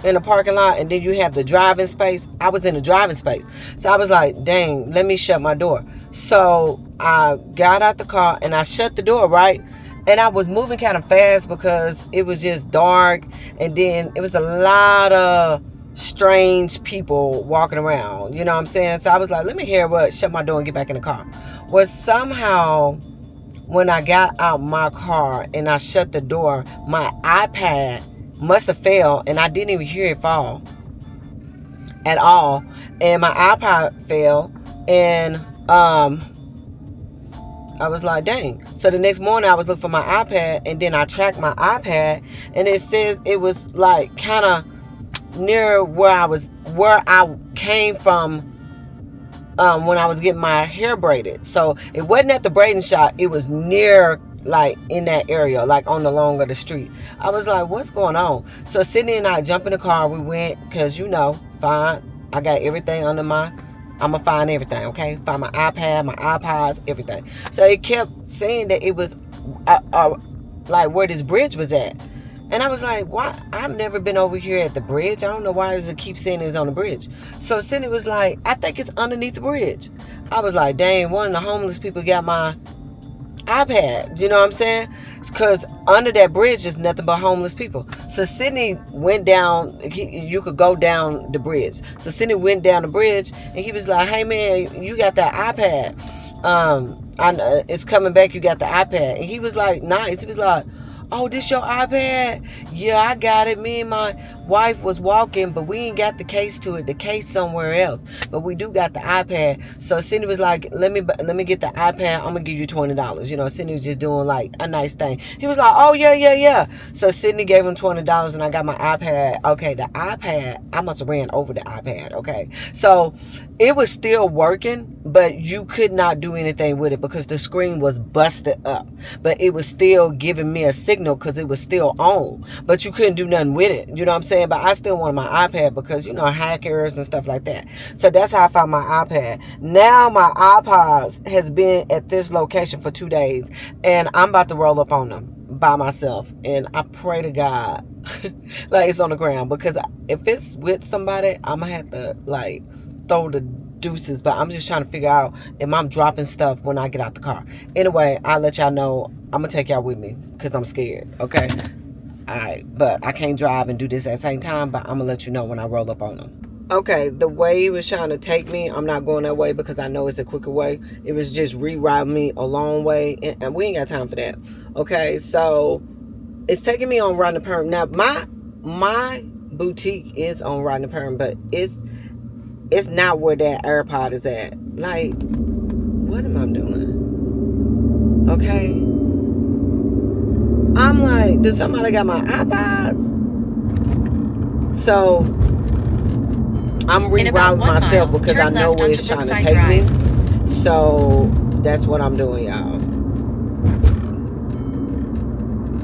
in a parking lot and then you have the driving space. I was in the driving space, so I was like, dang, let me shut my door. So I got out the car and I shut the door, right? And I was moving kind of fast because it was just dark, and then it was a lot of strange people walking around, you know what I'm saying? So I was like, let me hear what, shut my door and get back in the car. Well, somehow when I got out my car and I shut the door, my iPad must have fell, and I didn't even hear it fall at all. And my iPad fell, and I was like, dang. So the next morning I was looking for my iPad, and then I tracked my iPad, and it says it was like kind of near where I came from when I was getting my hair braided. So it wasn't at the braiding shop, it was near, like in that area, like on the long of the street. I was like, what's going on? So Sydney and I jumped in the car. We went, because fine, I got everything under my, I'm gonna find everything, okay? Find my iPad, my iPods, everything. So it kept saying that it was like where this bridge was at. And I was like, why? I've never been over here at the bridge. I don't know why does it keep saying it's on the bridge. So Cindy was like, I think it's underneath the bridge. I was like, dang, one of the homeless people got my iPad. You know what I'm saying? Because under that bridge is nothing but homeless people. So Sydney went down. You could go down the bridge. So Sydney went down the bridge, and he was like, hey man, you got that iPad. It's coming back. You got the iPad. And he was like, nice. He was like, oh, this your iPad? Yeah, I got it. Me and my wife was walking, but we ain't got the case to it. The case somewhere else, but we do got the iPad. So Cindy was like, let me get the iPad. I'm gonna give you $20. You know, Cindy was just doing like a nice thing. He was like, oh yeah. So Cindy gave him $20, and I got my iPad. Okay, the iPad, I must have ran over the iPad. Okay, so it was still working, but you could not do anything with it because the screen was busted up. But it was still giving me a signal because it was still on. But you couldn't do nothing with it. You know what I'm saying? But I still wanted my iPad because, hackers and stuff like that. So that's how I found my iPad. Now my iPods has been at this location for 2 days. And I'm about to roll up on them by myself. And I pray to God like it's on the ground. Because if it's with somebody, I'm going to have to like throw the deuces. But I'm just trying to figure out if I'm dropping stuff when I get out the car. Anyway, I'll let y'all know. I'm gonna take y'all with me because I'm scared. Okay, all right, but I can't drive and do this at the same time. But I'm gonna let you know when I roll up on them. Okay, the way he was trying to take me, I'm not going that way because I know it's a quicker way. It was just rerouting me a long way, and we ain't got time for that. Okay, so it's taking me on Riding the Perm. Now my boutique is on Riding the Perm, but it's not where that AirPod is at. Like, what am I doing? Okay. I'm like, does somebody got my iPods? So I'm rerouting myself because I know where it's trying to take me. So that's what I'm doing, y'all.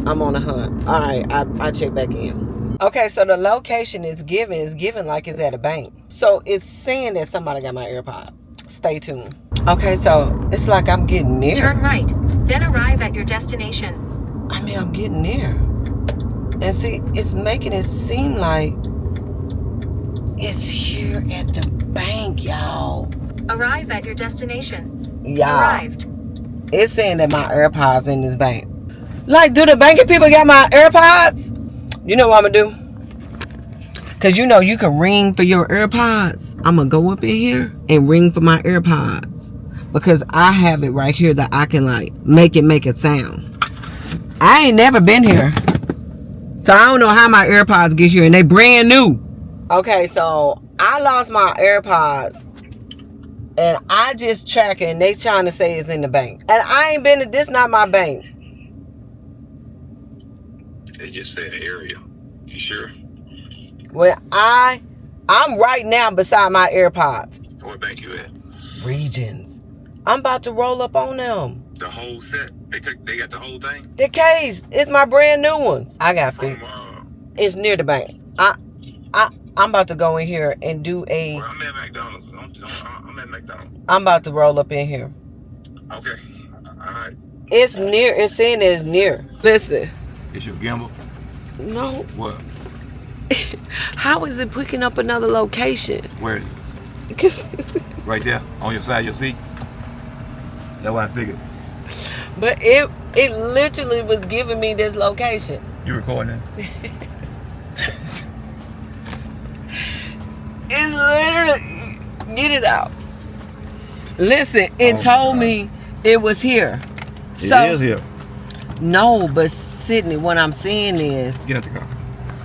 I'm on a hunt. All right, I check back in. Okay, so the location is given like it's at a bank. So it's saying that somebody got my AirPods. Stay tuned. Okay, so it's like I'm getting near. Turn right, then arrive at your destination. I mean, I'm getting near. And see, it's making it seem like it's here at the bank, y'all. Arrive at your destination. Y'all. Arrived. It's saying that my AirPods in this bank. Like, do the banking people got my AirPods? You know what I'm going to do? Because you can ring for your AirPods. I'm going to go up in here and ring for my AirPods. Because I have it right here that I can, like, make a sound. I ain't never been here. So I don't know how my AirPods get here. And they brand new. Okay, so I lost my AirPods. And I just track it. And they trying to say it's in the bank. And I ain't been, this not my bank. They just said the area. You sure? Well, I'm right now beside my AirPods. What bank you at? Regions. I'm about to roll up on them. The whole set? They got the whole thing? The case. It's my brand new ones. I got feet. It's near the bank. I'm about to go in here and do a... Well, I'm at McDonald's. I'm McDonald's? I'm about to roll up in here. Okay. All right. It's near. It's saying it's near. Listen. It's your gimbal? No. What? How is it picking up another location? Where is it? 'Cause Right there, on your side of your seat. That's what I figured. but it literally was giving me this location. You recording that? It's literally, get it out. Listen, it told me it was here. It is here. No, but Sydney, what I'm saying is, Get out the car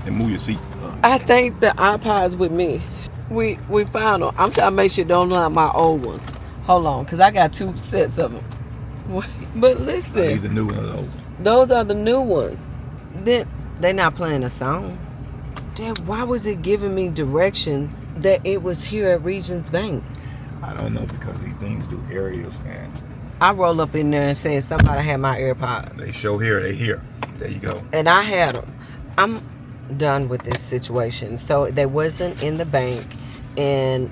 and move your seat. I think the iPod's with me. We found them. I'm trying to make sure don't like my old ones. Hold on, because I got 2 sets of them. But listen. These are new ones. Those are the new ones. Then they're not playing a song. Then why was it giving me directions that it was here at Regions Bank? I don't know, because these things do aerial scan. I roll up in there and said somebody had my AirPods. They show here, they here. There you go. And I had them. I'm done with this situation. So they wasn't in the bank, and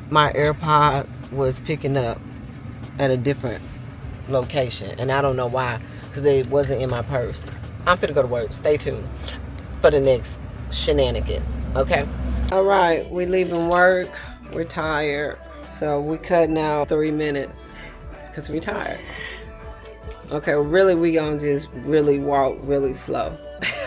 my AirPods was picking up at a different location, and I don't know why, because they wasn't in my purse. I'm finna go to work. Stay tuned for the next shenanigans. Okay. All right, we leaving work. We're tired, so we cutting out 3 minutes because we tired. Okay, really, we gonna just really walk really slow.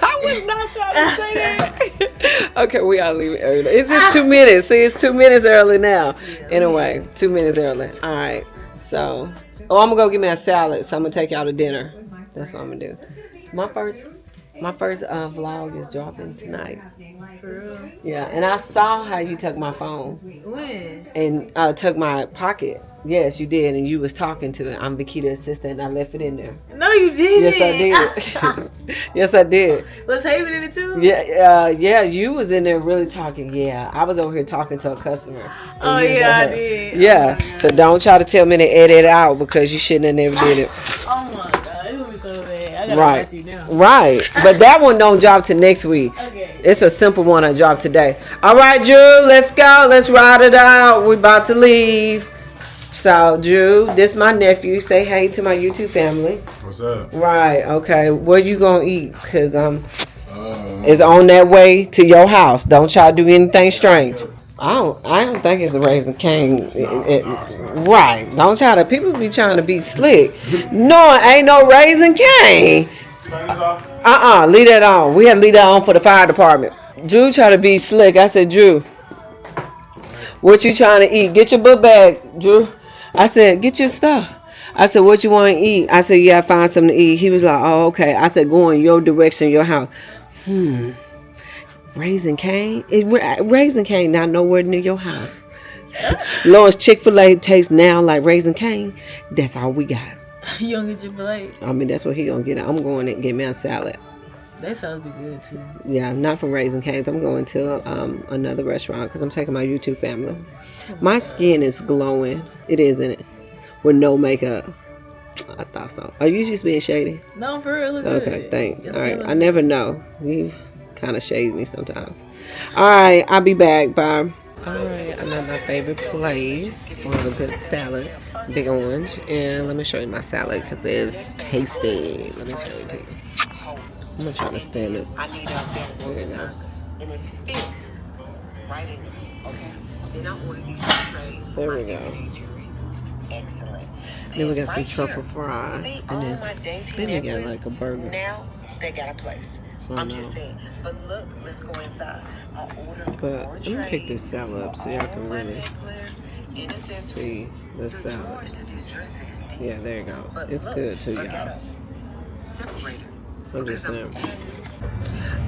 I was not trying to say that. Okay, we gotta leave it early. It's just 2 minutes. See, it's 2 minutes early now. Anyway, 2 minutes early. All right. So, I'm gonna go get me a salad. So I'm gonna take y'all to dinner. That's what I'm gonna do. My first vlog is dropping tonight. For real? Yeah, and I saw how you took my phone. When? And took my pocket. Yes, you did, and you was talking to it. I'm Vikita's assistant, and I left it in there. No, you didn't. Yes, I did. Yes, I did. Was Haven in it too? Yeah, you was in there really talking. Yeah, I was over here talking to a customer. Oh yeah, I did. Yeah, oh, so don't try to tell me to edit it out because you shouldn't have never did it. Oh my god, it would be so bad. I gotta Right, watch you now. right. But that one don't drop till next week. Okay. It's a simple one I dropped today. All right, Drew, let's go. Let's ride it out. We're about to leave. So, Drew, this is my nephew. Say hey to my YouTube family. What's up? Right, okay. What you gonna eat? Because it's on that way to your house. Don't try to do anything strange. I don't think it's a Raisin Cane. Right. Don't try to, people be trying to be slick. No, it ain't no Raisin Cane. Leave that on. We had to leave that on for the fire department. Drew tried to be slick. I said, Drew, what you trying to eat? Get your book bag, Drew. I said, get your stuff. I said, what you want to eat? I said, yeah, find something to eat. He was like, oh, okay. I said, go in your direction, your house. Raisin Cane? Raisin Cane not nowhere near your house. Lawrence Chick-fil-A tastes now like Raisin Cane. That's all we got. You don't get Chick-fil-A? I mean, that's what he gonna get. I'm going to get me a salad. That sounds be good too. Yeah, not from Raisin Canes. I'm going to another restaurant because I'm taking my YouTube family. My skin is glowing. It is, isn't it? With no makeup. I thought so. Are you just being shady? No, for real. Look Okay, good. thanks. Yes, All right, ma'am. I never know. You kind of shade me sometimes. All right, I'll be back. Bye. All right, I'm at my favorite place for a good salad, Big Orange, and let me show you my salad because it's tasty. Let me show it to you. I'm gonna try to stand it. There you go. There we go. Then we got some truffle fries, and then we got like a burger. Now they got a place. I'm just saying. But look, let's go inside. I'll order But more let me pick trays, this salad up so y'all can really see the salad. Yeah, there it goes. It's good too, y'all. I'm just saying.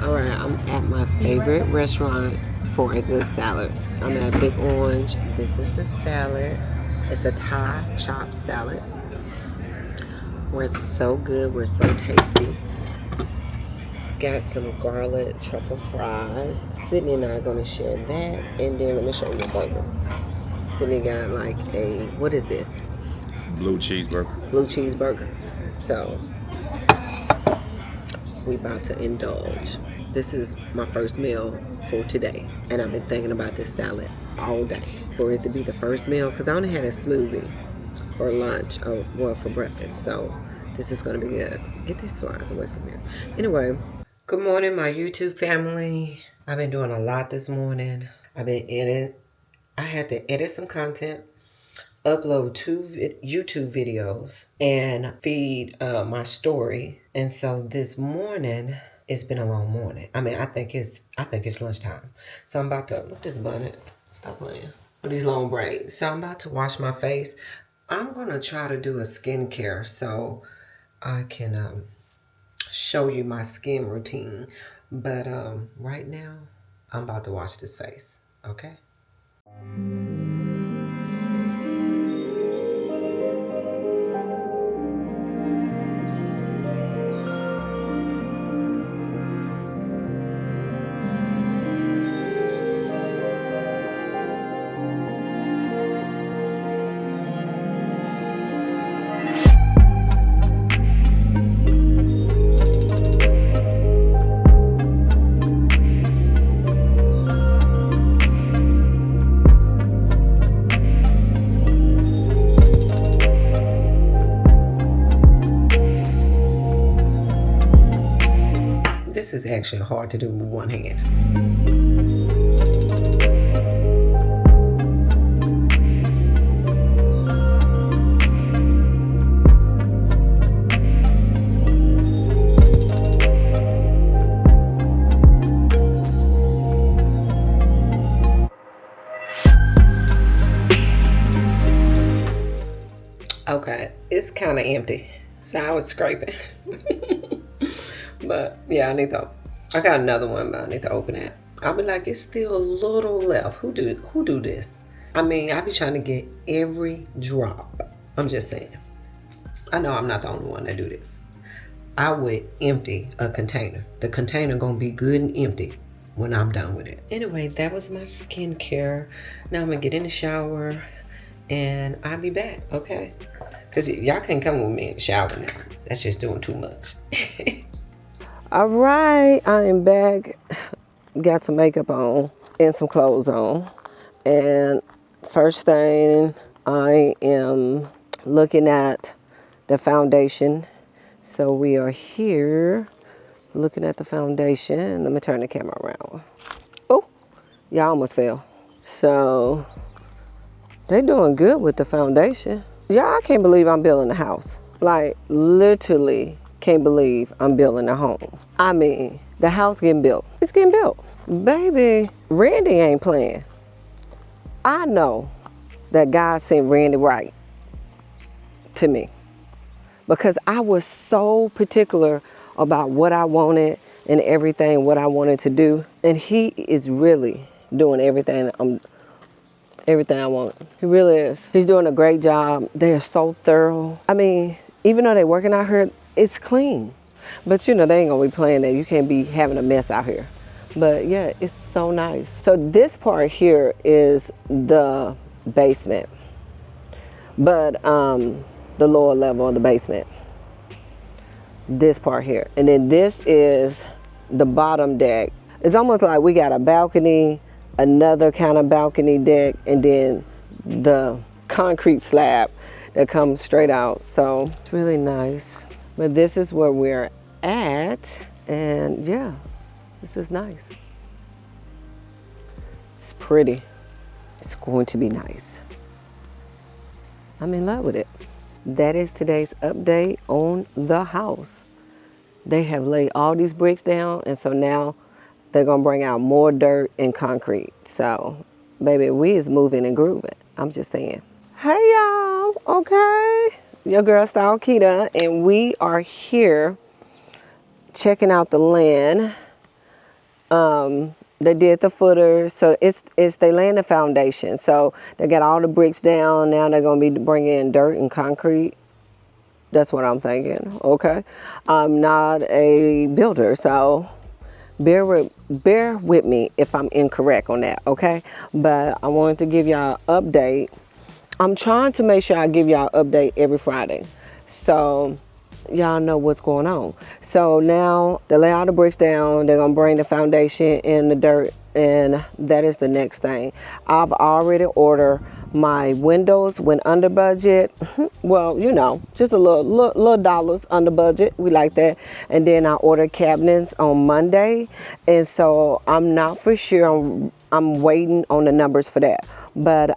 Alright, I'm at my favorite restaurant for a good salad. I'm at Big Orange. This is the salad. It's a Thai chopped salad. We're so good. We're so tasty. Got some garlic truffle fries. Sydney and I are going to share that. And then let me show you the burger. Sydney got like a, what is this? Blue cheeseburger. Blue cheeseburger. So, we about to indulge. This is my first meal for today, and I've been thinking about this salad all day for it to be the first meal, because I only had a smoothie for lunch, well, for breakfast, so this is going to be good. Get these flies away from here. Anyway, good morning, my YouTube family. I've been doing a lot this morning. I've been editing. I had to edit some content, upload 2 YouTube videos, and feed my story. And so this morning, it's been a long morning. I mean, I think it's lunchtime. So I'm about to look at this bonnet. Stop playing with these long braids. So I'm about to wash my face. I'm gonna try to do a skincare so I can show you my skin routine. But right now, I'm about to wash this face. Okay. This is actually hard to do with one hand. Okay, it's kind of empty, so I was scraping. But yeah, I got another one, but I need to open it. I'll be like, it's still a little left. Who do this? I mean, I be trying to get every drop. I'm just saying. I know I'm not the only one that do this. I would empty a container. The container gonna be good and empty when I'm done with it. Anyway, that was my skincare. Now I'm gonna get in the shower and I'll be back, okay? Because y'all can't come with me in the shower now. That's just doing too much. All right, I am back. Got some makeup on and some clothes on. And first thing, I am looking at the foundation. So we are here looking at the foundation. Let me turn the camera around. Oh, y'all almost fell. So they doing good with the foundation. Y'all, I can't believe I'm building a house. Like, literally can't believe I'm building a home. I mean, the house getting built. It's getting built. Baby, Randy ain't playing. I know that God sent Randy right to me because I was so particular about what I wanted and everything, what I wanted to do. And he is really doing everything I want. He really is. He's doing a great job. They are so thorough. I mean, even though they're working out here, it's clean. But you know, they ain't gonna be playing that. You can't be having a mess out here. But yeah, it's so nice. So this part here is the basement. But the lower level of the basement. This part here. And then this is the bottom deck. It's almost like we got a balcony, another kind of balcony deck, and then the concrete slab that comes straight out. So it's really nice. But this is where we're at, and yeah, this is nice. It's pretty. It's going to be nice. I'm in love with it. That is today's update on the house. They have laid all these bricks down, and so now they're gonna bring out more dirt and concrete. So, baby, we is moving and grooving. I'm just saying. Hey y'all, okay? Your girl style Kita, and we are here checking out the land. They did the footers, so it's they laying the foundation. So they got all the bricks down. Now they're gonna be bringing in dirt and concrete. That's what I'm thinking. Okay, I'm not a builder, so bear with me if I'm incorrect on that. Okay, but I wanted to give y'all an update. I'm trying to make sure I give y'all an update every Friday. So y'all know what's going on. So now they lay all the bricks down. They're gonna bring the foundation in the dirt, and that is the next thing. I've already ordered my windows, went under budget. Well, you know, just a little dollars under budget. We like that. And then I ordered cabinets on Monday, and so I'm not for sure. I'm waiting on the numbers for that, but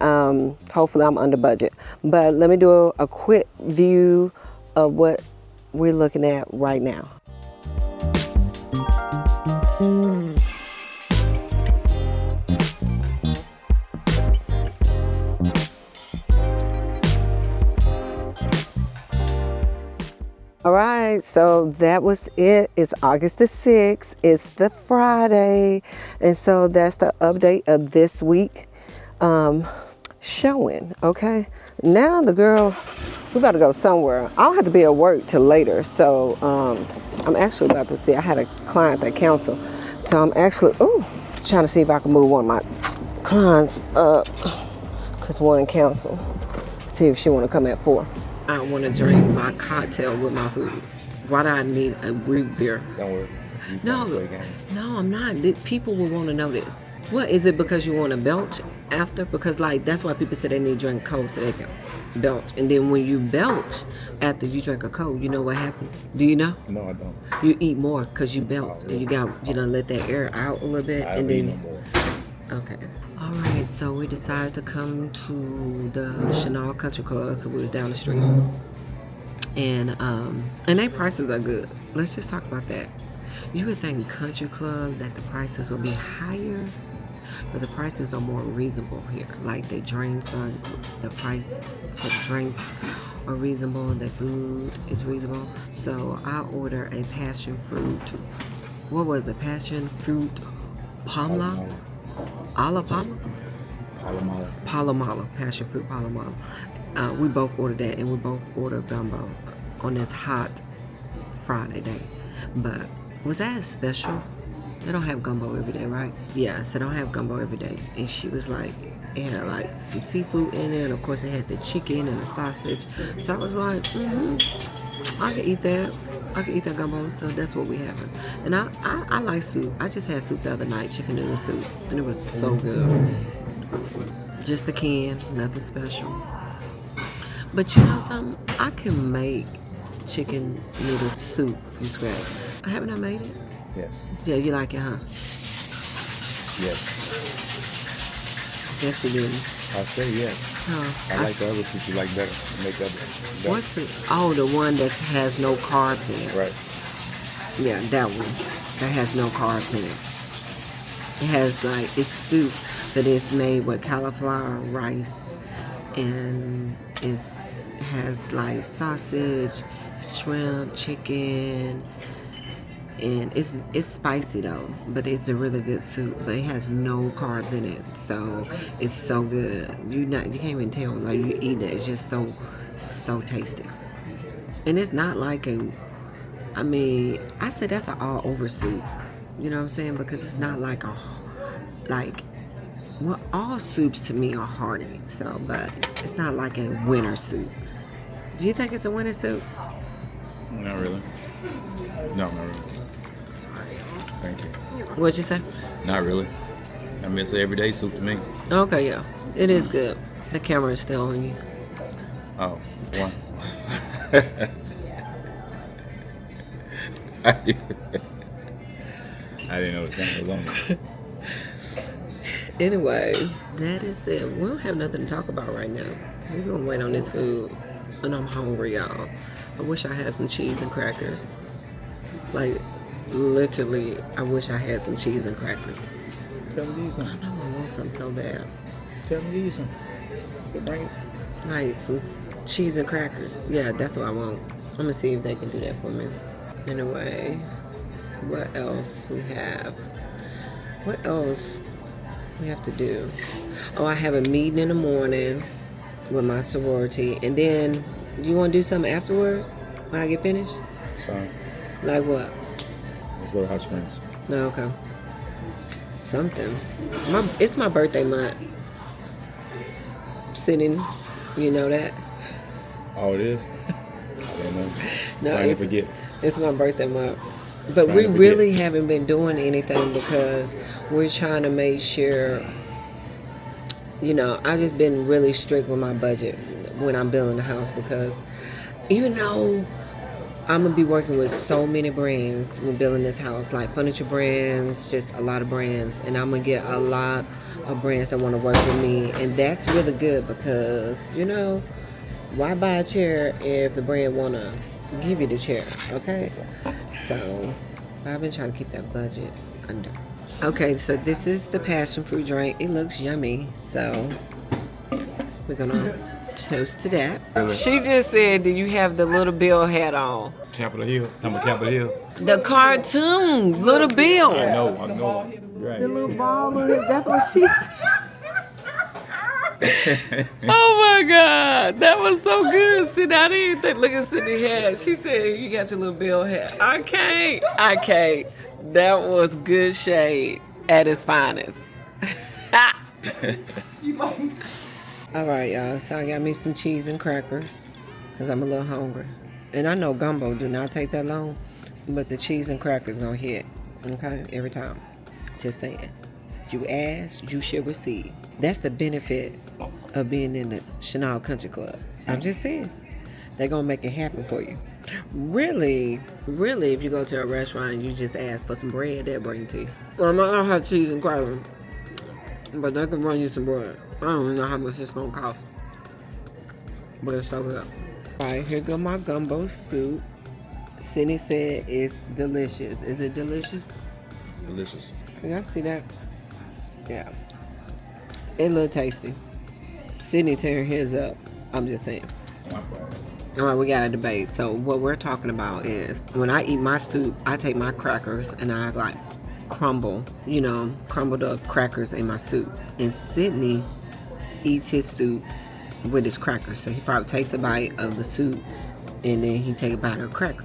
hopefully I'm under budget. But let me do a quick view of what we're looking at right now. All right, so that was it. It's August the 6th. It's the Friday. And so that's the update of this week showing, okay? Now the girl, we about to go somewhere. I don't have to be at work till later. So I'm actually about to see, I had a client that canceled. So I'm actually, trying to see if I can move one of my clients up because one canceled. See if she want to come at 4. I want to drink my cocktail with my food. Why do I need a root beer? Don't worry. No, I'm not. People will want to know this. What is it? Because you want to belch after? Because like that's why people say they need to drink cold so they can belch. And then when you belch after you drink a cold, you know what happens? Do you know? No, I don't. You eat more because you belch and you let that air out a little bit. I and don't eat then no more. okay. All right, so we decided to come to the Chanel Country Club because we was down the street, and their prices are good. Let's just talk about that. You would think Country Club that the prices will be higher, but the prices are more reasonable here. Like the price for the drinks are reasonable, the food is reasonable. So I order a passion fruit. What was it? Passion fruit pomelo? Palomalo, passion fruit palomalo. We both ordered that, and we both ordered gumbo on this hot Friday day. But was that a special? They don't have gumbo every day, right? Yeah, so they don't have gumbo every day. And she was like, it had like some seafood in it, and of course it had the chicken and the sausage. So I was like, I could eat that. I could eat that gumbo, so that's what we have. And I like soup. I just had soup the other night, chicken noodle soup, and it was so good. Just the can, nothing special. But you know something? I can make chicken noodle soup from scratch. Haven't I made it? Yes. Yeah, you like it, huh? Yes. Yes, you didn't. I say yes. Huh. I like the other soup you like better. Make other. What's it? Oh, the one that has no carbs in it. Right. Yeah, that one. That has no carbs in it. It has like, it's soup, but it's made with cauliflower, rice, and it has like sausage, shrimp, chicken, and it's spicy though, but it's a really good soup. But it has no carbs in it, so it's so good. You can't even tell like you eat it. It's just so tasty, and it's not like I said that's an all over soup. You know what I'm saying? Because it's not like all soups to me are hearty. So, but it's not like a winter soup. Do you think it's a winter soup? Not really. No, not really. Thank you. What'd you say? Not really. I mean, it's an everyday soup to me. Okay, yeah. It is good. The camera is still on you. Oh, one. I didn't know the camera was on. Anyway, that is it. We don't have nothing to talk about right now. We're gonna wait on this food. And I'm hungry, y'all. I wish I had some cheese and crackers. Like, literally, I wish I had some cheese and crackers. Tell me Eason. I know I want some so bad. Tell me Eason. Like, some cheese and crackers. Yeah, that's what I want. I'm gonna see if they can do that for me. Anyway, what else we have? What else we have to do? Oh, I have a meeting in the morning with my sorority. And then, do you want to do something afterwards when I get finished? It's fine. Like what? Let's go to Hot Springs. No, okay. Something. It's my birthday month. Sitting, you know that? Oh, it is? I didn't No, Trying to forget. it's my birthday month. But Trying we to forget. really haven't been doing anything because we're trying to make sure, you know, I've just been really strict with my budget when I'm building the house because even though I'm going to be working with so many brands when building this house, like furniture brands, just a lot of brands, and I'm going to get a lot of brands that want to work with me, and that's really good because, you know, why buy a chair if the brand want to give you the chair, okay? So I've been trying to keep that budget under. Okay, so this is the passion fruit drink. It looks yummy, so we're gonna toast to that. Really? She just said, "Do you have the Little Bill hat on?" Capitol Hill. Talking about Capitol Hill. The cartoon, Little Bill. I know. Right. The little ball on it. That's what she said. Oh my God, that was so good. See, I didn't even think, look at Sydney hat. She said, "You got your Little Bill hat." I can't. That was good shade at its finest. All right, y'all. So I got me some cheese and crackers because I'm a little hungry. And I know gumbo do not take that long, but the cheese and crackers gonna hit, okay, every time. Just saying. You ask, you should receive. That's the benefit of being in the Chanel Country Club. I'm just saying. They're gonna make it happen for you. Really, if you go to a restaurant and you just ask for some bread, they'll bring it to you. Well, I might not have cheese and crackers, but they can run you some bread. I don't even know how much it's gonna cost, but it's so good. All right, here go my gumbo soup. Sydney said it's delicious. Is it delicious? Delicious. Can y'all see that? Yeah. It look tasty. Sydney tearing his up. I'm just saying. All right, we got a debate. So what we're talking about is when I eat my soup, I take my crackers and I like crumble the crackers in my soup. And Sydney eats his soup with his crackers. So he probably takes a bite of the soup and then he take a bite of the cracker.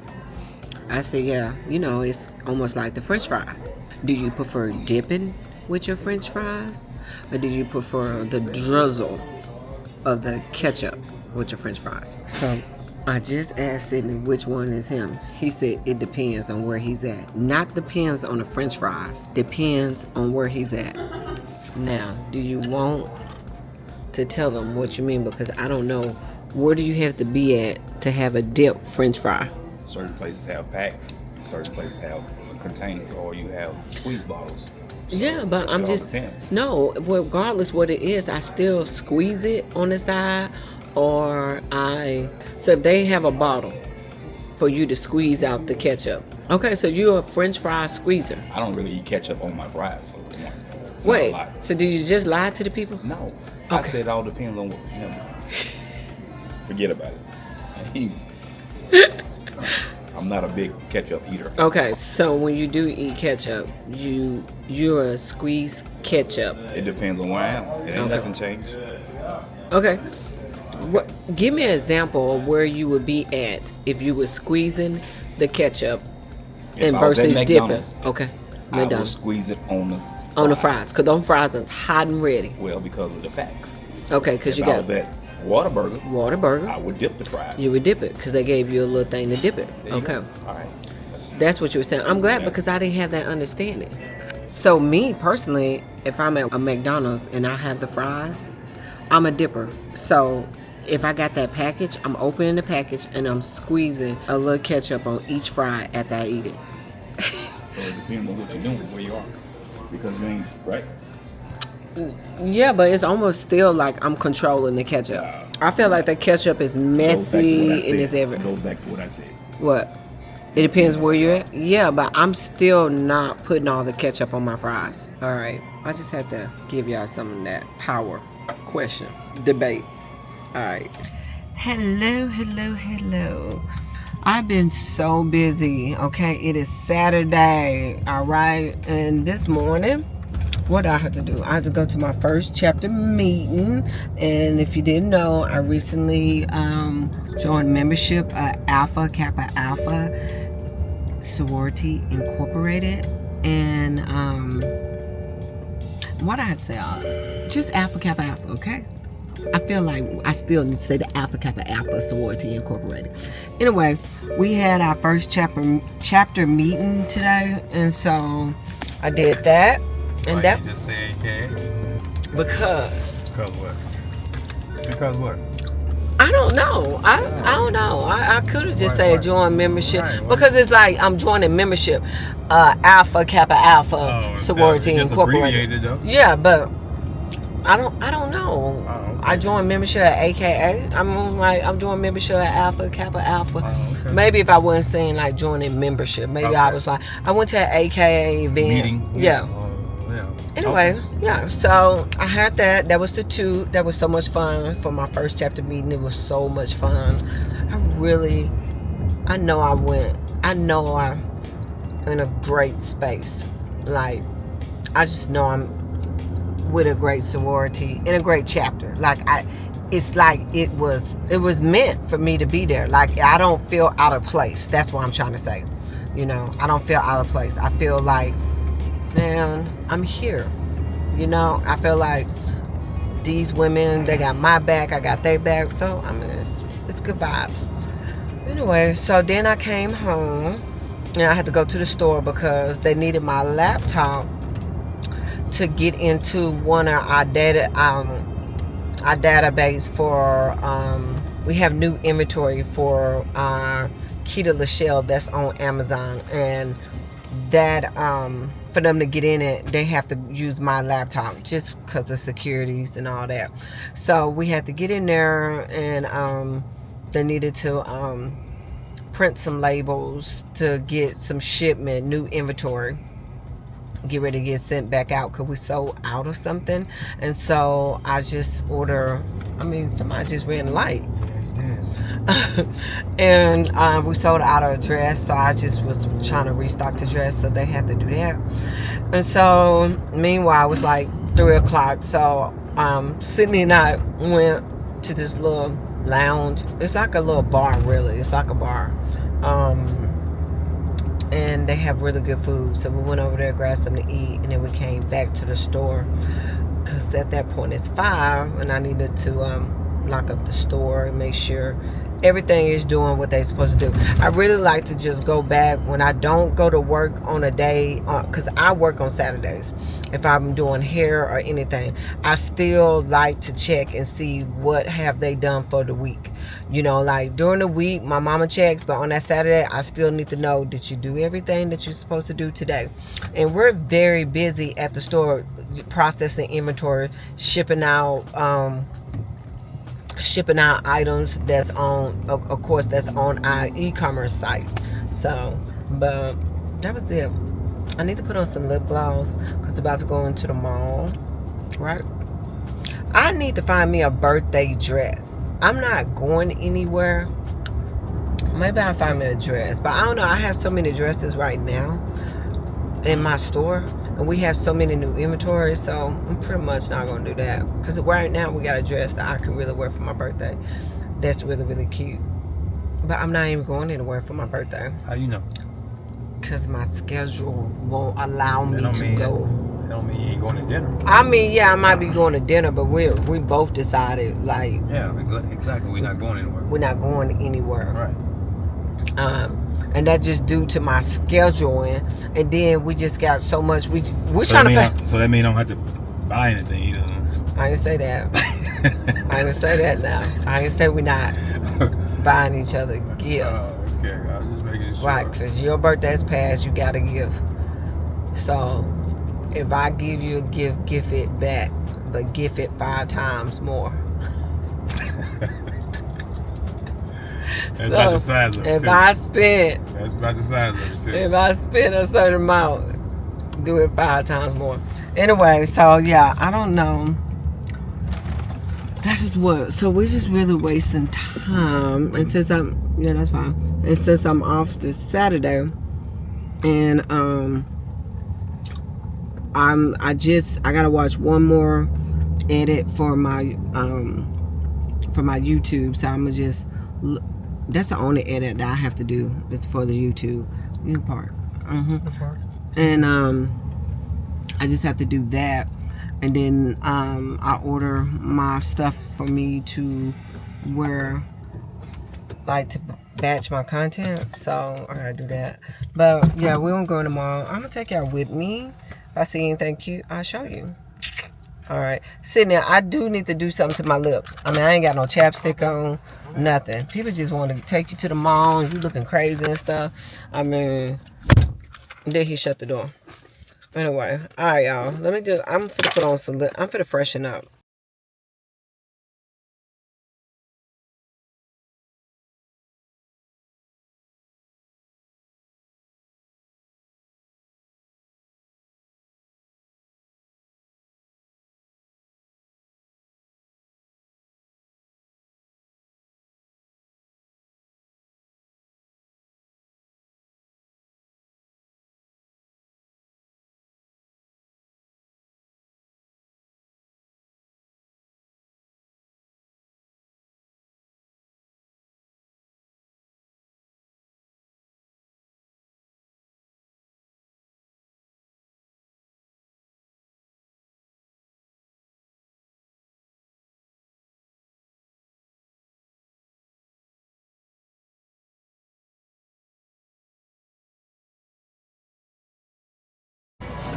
I say, yeah, it's almost like the French fry. Do you prefer dipping with your French fries? Or do you prefer the drizzle of the ketchup with your French fries? So I just asked Sydney which one is him. He said it depends on where he's at. Not depends on the French fries. Depends on where he's at. Now, do you want to tell them what you mean? Because I don't know. Where do you have to be at to have a dip French fry? Certain places have packs. Certain places have containers, or you have squeeze bottles. So yeah, but I'm just depends. No. Regardless what it is, I still squeeze it on the side, so if they have a bottle for you to squeeze out the ketchup. Okay, so you're a French fry squeezer. I don't really eat ketchup on my fries. Wait, so did you just lie to the people? No, Okay. I said it all depends on what. Forget about it. I'm not a big ketchup eater. Okay, so when you do eat ketchup, you're a squeeze ketchup. It depends on where I am. It ain't Okay. nothing changed. Okay. Give me an example of where you would be at if you were squeezing the ketchup If and I was at versus dipping. McDonald's, Okay, I would McDonald's. squeeze it on the Fries, because those fries is hot and ready. Well, because of the packs. Okay, because If you I got was at Whataburger, Whataburger. I would dip the fries. You would dip it because they gave you a little thing to dip it. There you Okay. go. All right. That's what you were saying. I'm glad Yeah. because I didn't have that understanding. So me personally, if I'm at a McDonald's and I have the fries, I'm a dipper. So if I got that package, I'm opening the package and I'm squeezing a little ketchup on each fry after I eat it. So it depends on what you're doing, where you are. Because you ain't, right? Yeah, but it's almost still like I'm controlling the ketchup. I feel like the ketchup is messy and it's It everything. goes back to what I said. What? It depends where you're at. Yeah, but I'm still not putting all the ketchup on my fries. All right. I just had to give y'all some of that power question debate. All right. Hello. I've been so busy. Okay. It is Saturday. All right. And this morning, what I had to do, I had to go to my first chapter meeting. And if you didn't know, I recently joined membership at Alpha Kappa Alpha Sorority Incorporated. And what I had to say, just Alpha Kappa Alpha, okay? I feel like I still need to say the Alpha Kappa Alpha Sorority Incorporated. Anyway, we had our first chapter meeting today, and so I did that. And Why that you just say AKA? because What? Because what? I don't know. I don't know. I could have just said join membership because it's like I'm joining membership, Alpha Kappa Alpha Sorority Incorporated. Though. Yeah, but I don't know. Oh, okay. I joined membership at AKA. I'm joining membership at Alpha Kappa Alpha. Oh, okay. Maybe if I wasn't saying like joining membership, maybe I was like I went to an AKA event. Meeting. Yeah. Yeah. Anyway, Okay. yeah, so I had that. That was the 2. That was so much fun for my first chapter meeting. It was so much fun. I know I'm in a great space. Like, I just know I'm with a great sorority in a great chapter. Like, it's like it was meant for me to be there. Like, I don't feel out of place. That's what I'm trying to say. You know, I don't feel out of place. I feel like, man, I'm here. You know, I feel like these women, they got my back, I got their back. So, I mean, it's good vibes. Anyway, so then I came home and I had to go to the store because they needed my laptop to get into one of our database for, we have new inventory for Kitalashel that's on Amazon, and that for them to get in it, they have to use my laptop just because of securities and all that. So we had to get in there, and they needed to print some labels to get some shipment, new inventory, get ready to get sent back out because we sold out of something. And so I just somebody just ran light. And we sold out of a dress, so I just was trying to restock the dress, so they had to do that. And so meanwhile it was like 3 o'clock, so Sydney and I went to this little lounge. It's like a little bar, really. It's like a bar, and they have really good food, so we went over there, grabbed something to eat, and then we came back to the store because at that point it's 5 and I needed to lock up the store and make sure everything is doing what they're supposed to do. I really like to just go back when I don't go to work on a day, because I work on Saturdays. If I'm doing hair or anything, I still like to check and see what have they done for the week. You know, like during the week my mama checks, but on that Saturday I still need to know, did you do everything that you're supposed to do today? And we're very busy at the store processing inventory, shipping out items that's on, of course, that's on our e-commerce site. So, but that was it. I need to put on some lip gloss because I'm about to go into the mall, right? I need to find me a birthday dress. I'm not going anywhere. Maybe I'll find me a dress, but I don't know. I have so many dresses right now in my store, and we have so many new inventory, so I'm pretty much not gonna do that because right now we got a dress that I can really wear for my birthday that's really, really cute, but I'm not even going anywhere for my birthday. How you know? Because my schedule won't allow me to go. That don't mean you ain't going to dinner. I mean, yeah, I might be going to dinner, but we both decided, like, yeah, exactly, we're not going anywhere. We're not going anywhere, right? And that just due to my scheduling, and then we just got so much. We're so trying to pay. So that means I don't have to buy anything either. I didn't say that. I didn't say that now. I didn't say we're not buying each other gifts. Oh, okay, I was just making sure. Right, because your birthday's passed, you got to give. So if I give you a gift, give it back, but give it 5 times more. That's about the size of it, if too. I spend, that's about the size of it, too. If I spend a certain amount, do it 5 times more. Anyway, so yeah, I don't know. That is what. So we're just really wasting time. And since that's fine. And since I'm off this Saturday, and I gotta watch one more edit for my YouTube. So I'm gonna just. That's the only edit that I have to do. It's for the YouTube. You can park. And I just have to do that. And then I order my stuff for me to wear, like to batch my content. So I gotta do that. But yeah, we won't go tomorrow. I'm gonna take y'all with me. If I see anything cute, I'll show you. All right, sitting there, I do need to do something to my lips. I mean, I ain't got no chapstick on, nothing. People just want to take you to the mall and you looking crazy and stuff. I mean, then he shut the door. Anyway, all right, y'all. Let me just, I'm finna put on some lip. I'm finna freshen up.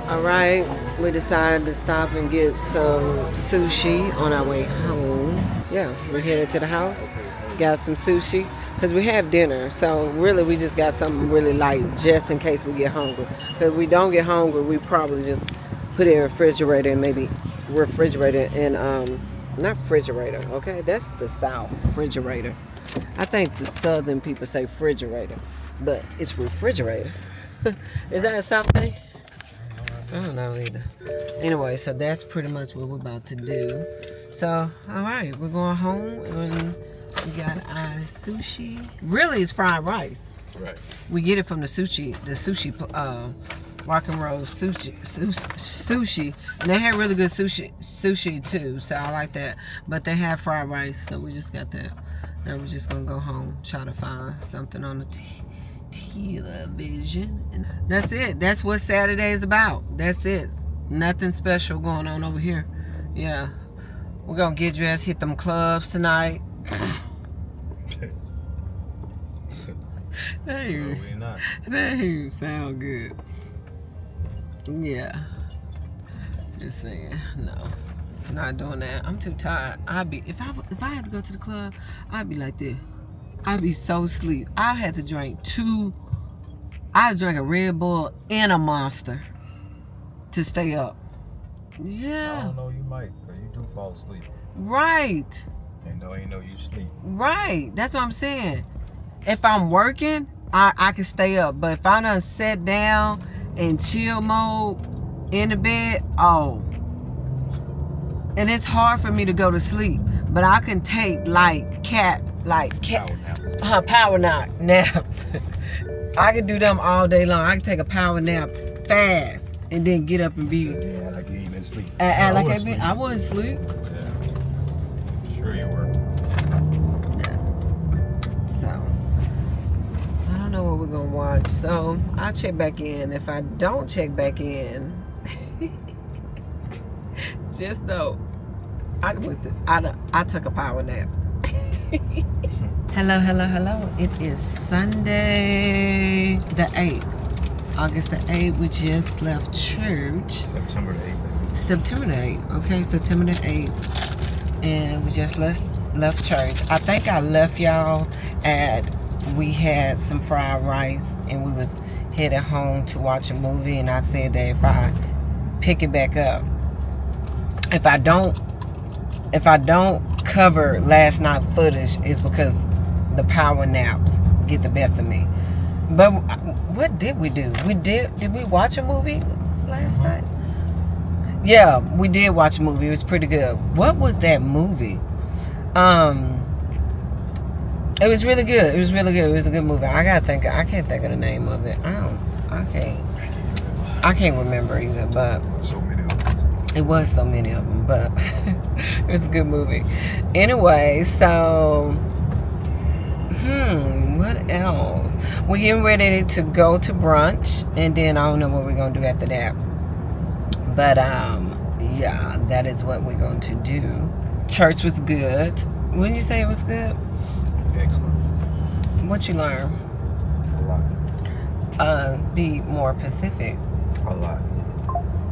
All right, we decided to stop and get some sushi on our way home. Yeah, we're headed to the house, got some sushi, because we have dinner. So really, we just got something really light just in case we get hungry. Because if we don't get hungry, we probably just put it in the refrigerator and maybe refrigerator and, not refrigerator, okay? That's the South, refrigerator. I think the Southern people say refrigerator, but it's refrigerator. Is that a South thing? I don't know either. Anyway, so that's pretty much what we're about to do. So, all right, we're going home and we got our sushi. Really, it's fried rice. Right. We get it from the sushi, rock and roll sushi, and they have really good sushi too. So I like that. But they have fried rice, so we just got that. Now we're just gonna go home, try to find something on the television, and that's it. That's what Saturday is about. That's it. Nothing special going on over here. Yeah, we're gonna get dressed, hit them clubs tonight. That ain't sound good. Yeah, just saying. No, not doing that. I'm too tired. If I had to go to the club, I'd be like this. I'd be so asleep. I had to drink I drank a Red Bull and a Monster to stay up. Yeah. I don't know, you might, because you do fall asleep. Right. And though ain't know you sleep. Right. That's what I'm saying. If I'm working, I can stay up. But if I done sat down in chill mode in the bed, oh. And it's hard for me to go to sleep. But I can take power naps. I can do them all day long. I can take a power nap fast and then get up and be. Yeah, like you ain't been asleep. I wasn't asleep. Yeah. Sure you were. Yeah. So I don't know what we're gonna watch. So I'll check back in. If I don't check back in, just know I took a power nap. Hello. It is Sunday the 8th. August the 8th. We just left church. September the 8th. September the 8th. Okay, September the 8th. And we just left church. I think I left y'all we had some fried rice and we was headed home to watch a movie, and I said that if I pick it back up, if I don't cover last night footage, it's because the power naps get the best of me. But what did we do? Did we watch a movie last night? Yeah, we did watch a movie. It was pretty good. What was that movie? It was really good. It was a good movie. I can't think of the name of it. I can't remember either, but So many of them. it was so many of them, but it was a good movie. Anyway, so what else? We're getting ready to go to brunch, and then I don't know what we're gonna do after that. But yeah, that is what we're going to do. Church was good. Wouldn't you say it was good? Excellent. What you learn? A lot. Be more specific. A lot.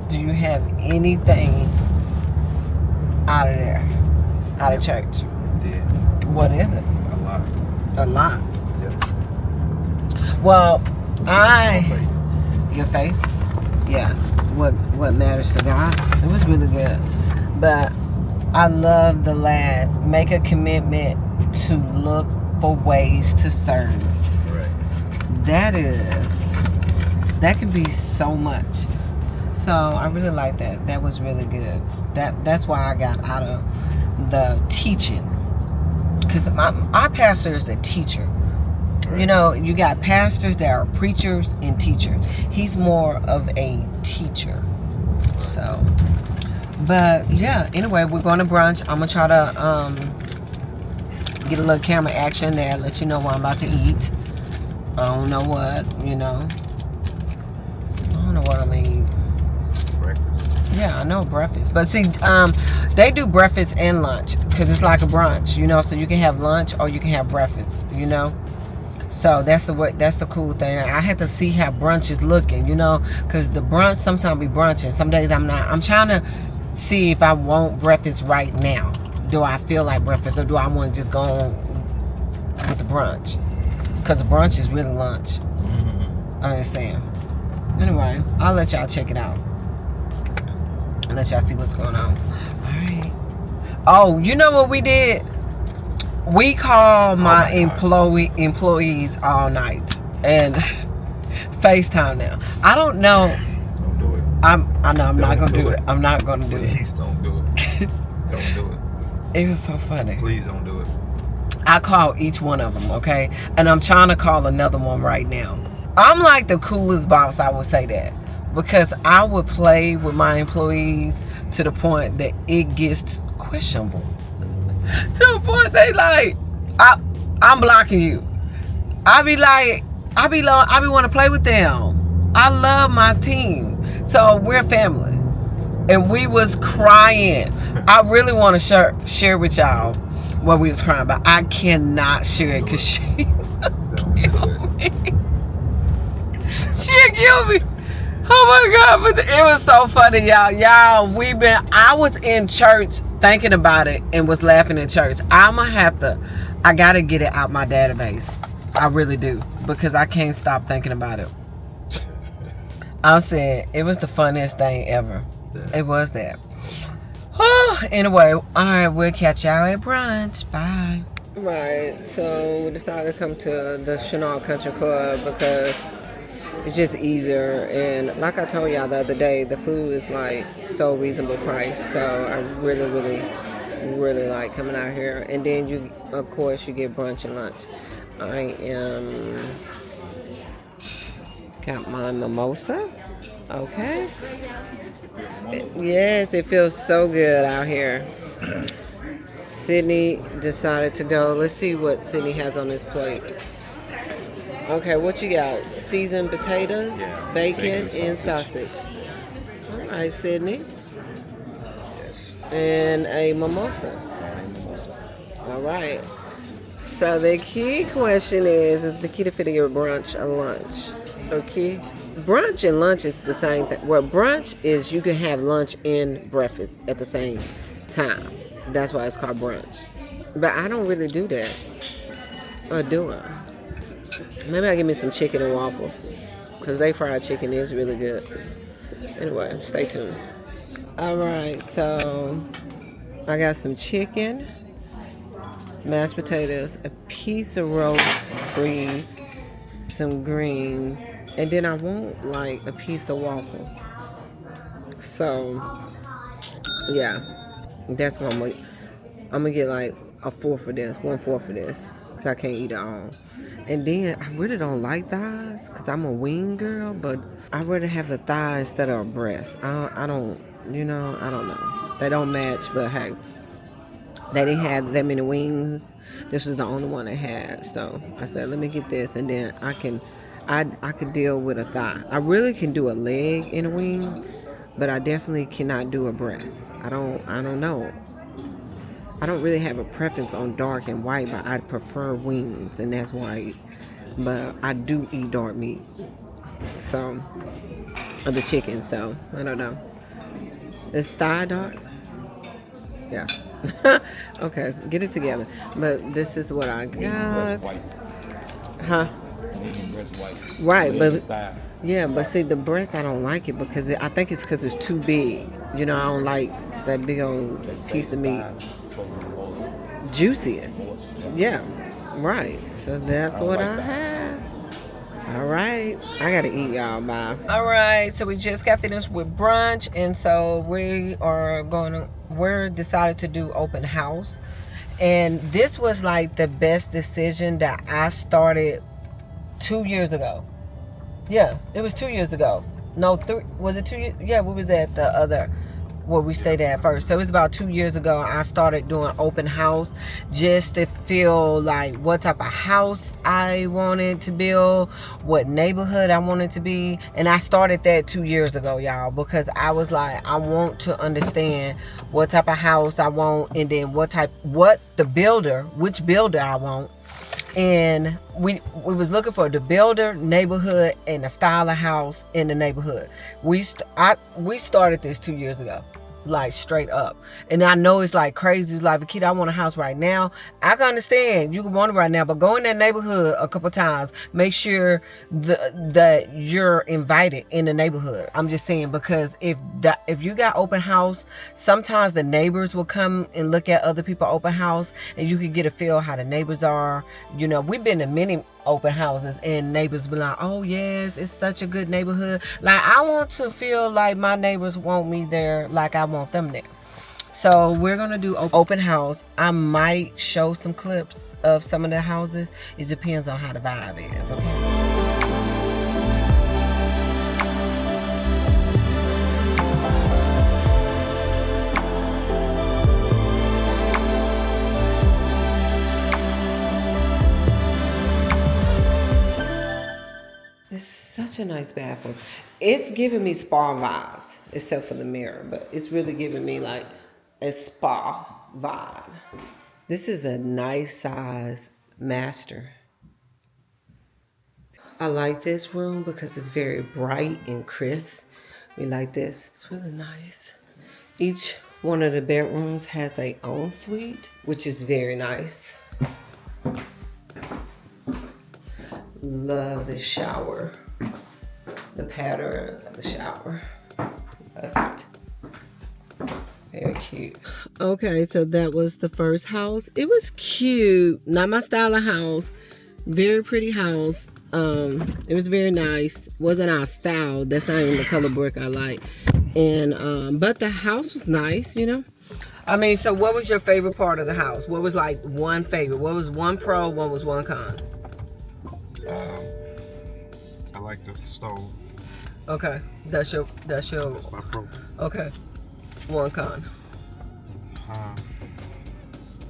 Do you have anything out of there? Out of church? Yeah. What is it? A lot. A lot. Yeah. Well, Faith. your faith? Yeah. What matters to God? It was really good. But I love the last, make a commitment to look for ways to serve. Right. That can be so much. So I really like that. That was really good. That's why I got out of the teaching. Because our pastor is a teacher. Right. You know, you got pastors that are preachers and teachers. He's more of a teacher. So, but yeah, anyway, we're going to brunch. I'm going to try to get a little camera action there, let you know what I'm about to eat. I don't know what, you know. I don't know what I'm going to eat. Breakfast. Yeah, I know breakfast. But see, they do breakfast and lunch because it's like a brunch, you know. So you can have lunch or you can have breakfast, you know. So that's the cool thing. I had to see how brunch is looking, you know, because the brunch sometimes be brunching. Some days I'm not. I'm trying to see if I want breakfast right now. Do I feel like breakfast or do I want to just go on with the brunch? Because the brunch is really lunch. I understand. Anyway, I'll let y'all check it out. And let y'all see what's going on. Alright. Oh, you know what we did? We called my employees all night. And FaceTime now. I don't know. Don't do it. I know I'm not Don't gonna do do it. it. I'm not gonna do it. Please don't do it. Don't do it. It was so funny. Please don't do it. I called each one of them, okay? And I'm trying to call another one right now. I'm like the coolest boss, I would say that. Because I would play with my employees to the point that it gets questionable. To the point they like, I'm blocking you. I be want to play with them. I love my team. So we're family. And we was crying. I really want to share with y'all what we was crying about. I cannot share it because she will kill me. She'll kill me. Oh my God, but it was so funny, y'all. I was in church thinking about it and was laughing in church. I gotta get it out my database. I really do. Because I can't stop thinking about it. I'm saying, it was the funniest thing ever. It was that. Anyway, alright, we'll catch y'all at brunch. Bye. Right, so we decided to come to the Chanel Country Club because it's just easier, and like I told y'all the other day, the food is like so reasonable price. So I really like coming out here. And then you, of course, you get brunch and lunch. I got my mimosa. Okay. Yes, it feels so good out here. Sydney decided to go. Let's see what Sydney has on his plate. Okay, what you got? Seasoned potatoes, bacon, and sausage. All right, Sydney. Yes. And a mimosa. All right. So the key question is Vikita fit your brunch or lunch? Okay. Brunch and lunch is the same thing. Well, brunch is you can have lunch and breakfast at the same time. That's why it's called brunch. But I don't really do that. Or do I? Maybe I'll give me some chicken and waffles. Because they fried chicken is really good. Anyway, stay tuned. Alright, so I got some chicken, some mashed potatoes, a piece of roast beef, some greens, and then I want like a piece of waffle. So, yeah, that's what I'm gonna get like a fourth of this, 1/4 of this, because I can't eat it all. And then I really don't like thighs because I'm a wing girl, but I'd rather have the thigh instead of a breast. I don't, I don't know. They don't match, but hey, they didn't have that many wings. This was the only one I had, so I said, let me get this, and then I could deal with a thigh. I really can do a leg in a wing, but I definitely cannot do a breast. I don't know. I don't really have a preference on dark and white, but I prefer wings, and that's white. But I do eat dark meat, so, of the chicken, so I don't know. Is thigh dark? Yeah. Okay, get it together. But this is what I got. Huh? Right, but yeah, but see the breast, I don't like it because I think it's because it's too big. You know, I don't like that big old piece of meat. Juiciest. Yeah, right. So that's what I have. All right, I gotta eat, y'all. Bye. All right, so we just got finished with brunch, and so we're decided to do open house, and this was like the best decision that I started 2 years ago. Yeah, it was 2 years ago. No, was it 2 years? Yeah, we was at the other where we stayed at first. So it was about 2 years ago I started doing open house just to feel like what type of house I wanted to build, what neighborhood I wanted to be. And I started that 2 years ago, y'all, because I was like, I want to understand what type of house I want, and then which builder I want. And we was looking for the builder, neighborhood, and the style of house in the neighborhood. We started this 2 years ago, like straight up. And I know it's like crazy. It's like, Vikita, I want a house right now. I can understand you can want it right now, but go in that neighborhood a couple times. Make sure that you're invited in the neighborhood. I'm just saying, because if you got open house, sometimes the neighbors will come and look at other people open house, and you can get a feel how the neighbors are. You know, we've been to many open houses and neighbors be like, oh yes, it's such a good neighborhood. Like, I want to feel like my neighbors want me there like I want them there. So we're gonna do open house. I might show some clips of some of the houses. It depends on how the vibe is, okay? Such a nice bathroom. It's giving me spa vibes, except for the mirror, but it's really giving me like a spa vibe. This is a nice size master. I like this room because it's very bright and crisp. We like this. It's really nice. Each one of the bedrooms has their own suite, which is very nice. Love the shower. The pattern of the shower. Love it. Very cute. Okay, so that was the first house. It was cute. Not my style of house. Very pretty house. It was very nice. Wasn't our style. That's not even the color brick I like. And but the house was nice, you know. I mean, so what was your favorite part of the house? What was like one favorite? What was one pro? What was one con? I like the stove. Okay, that's my pro. Okay, one con.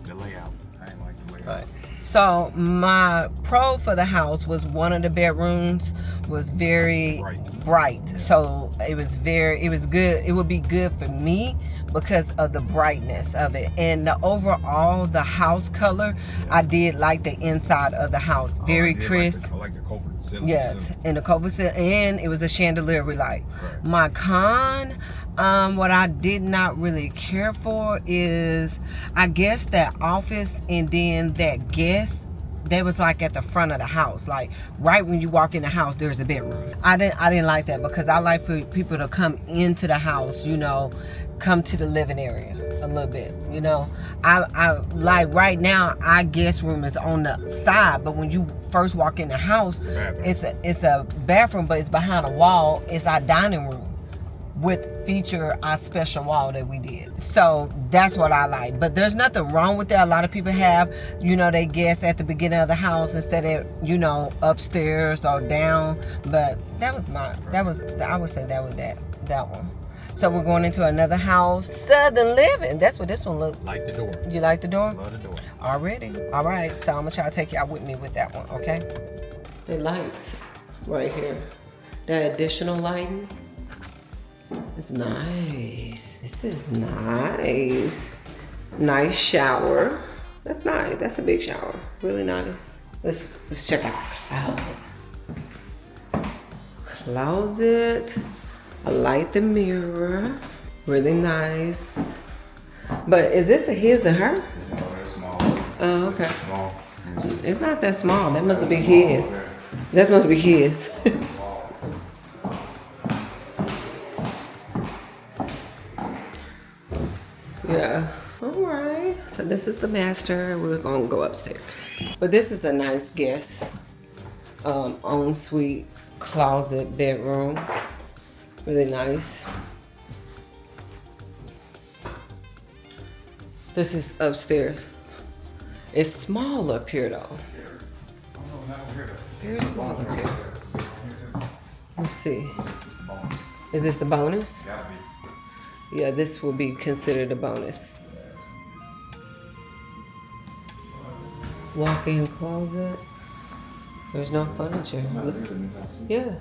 The layout. I didn't like the layout. Right. So my pro for the house was one of the bedrooms was very bright. So it was good. It would be good for me because of the brightness of it. And the overall, the house color, I did like the inside of the house. Very crisp. I like the covered ceiling. Yes, and the covered ceiling, and it was a chandelier light. Right. My con, what I did not really care for is, I guess, that office and then that guest. That was like at the front of the house, like right when you walk in the house, there's a bedroom. I didn't like that because I like for people to come into the house, you know, come to the living area a little bit, you know. I like right now our guest room is on the side, but when you first walk in the house, it's a bathroom, but it's behind a wall. It's our dining room with feature our special wall that we did. So that's what I like. But there's nothing wrong with that. A lot of people have, you know, they guests at the beginning of the house instead of, you know, upstairs or down. But I would say that one. So we're going into another house. Southern living. That's what this one looks like. Like the door. You like the door? Love the door. Already. All right. So I'm gonna try to take y'all with me with that one, okay? The lights right here. The additional lighting It's nice. This is nice. Nice shower. That's nice. That's a big shower. Really nice. Let's check out closet. Closet. I like the mirror. Really nice. But is this a his and her? No, that's small. Oh, okay. It's small. It's not that small. That must be his. That must be his. Yeah. All right. So this is the master. We're gonna go upstairs. But this is a nice guest. Ensuite closet bedroom. Really nice. This is upstairs. It's small up here though. Very small up here. Let's see. Is this the bonus? Yeah, this will be considered a bonus. Walk-in closet. There's no furniture. Yeah.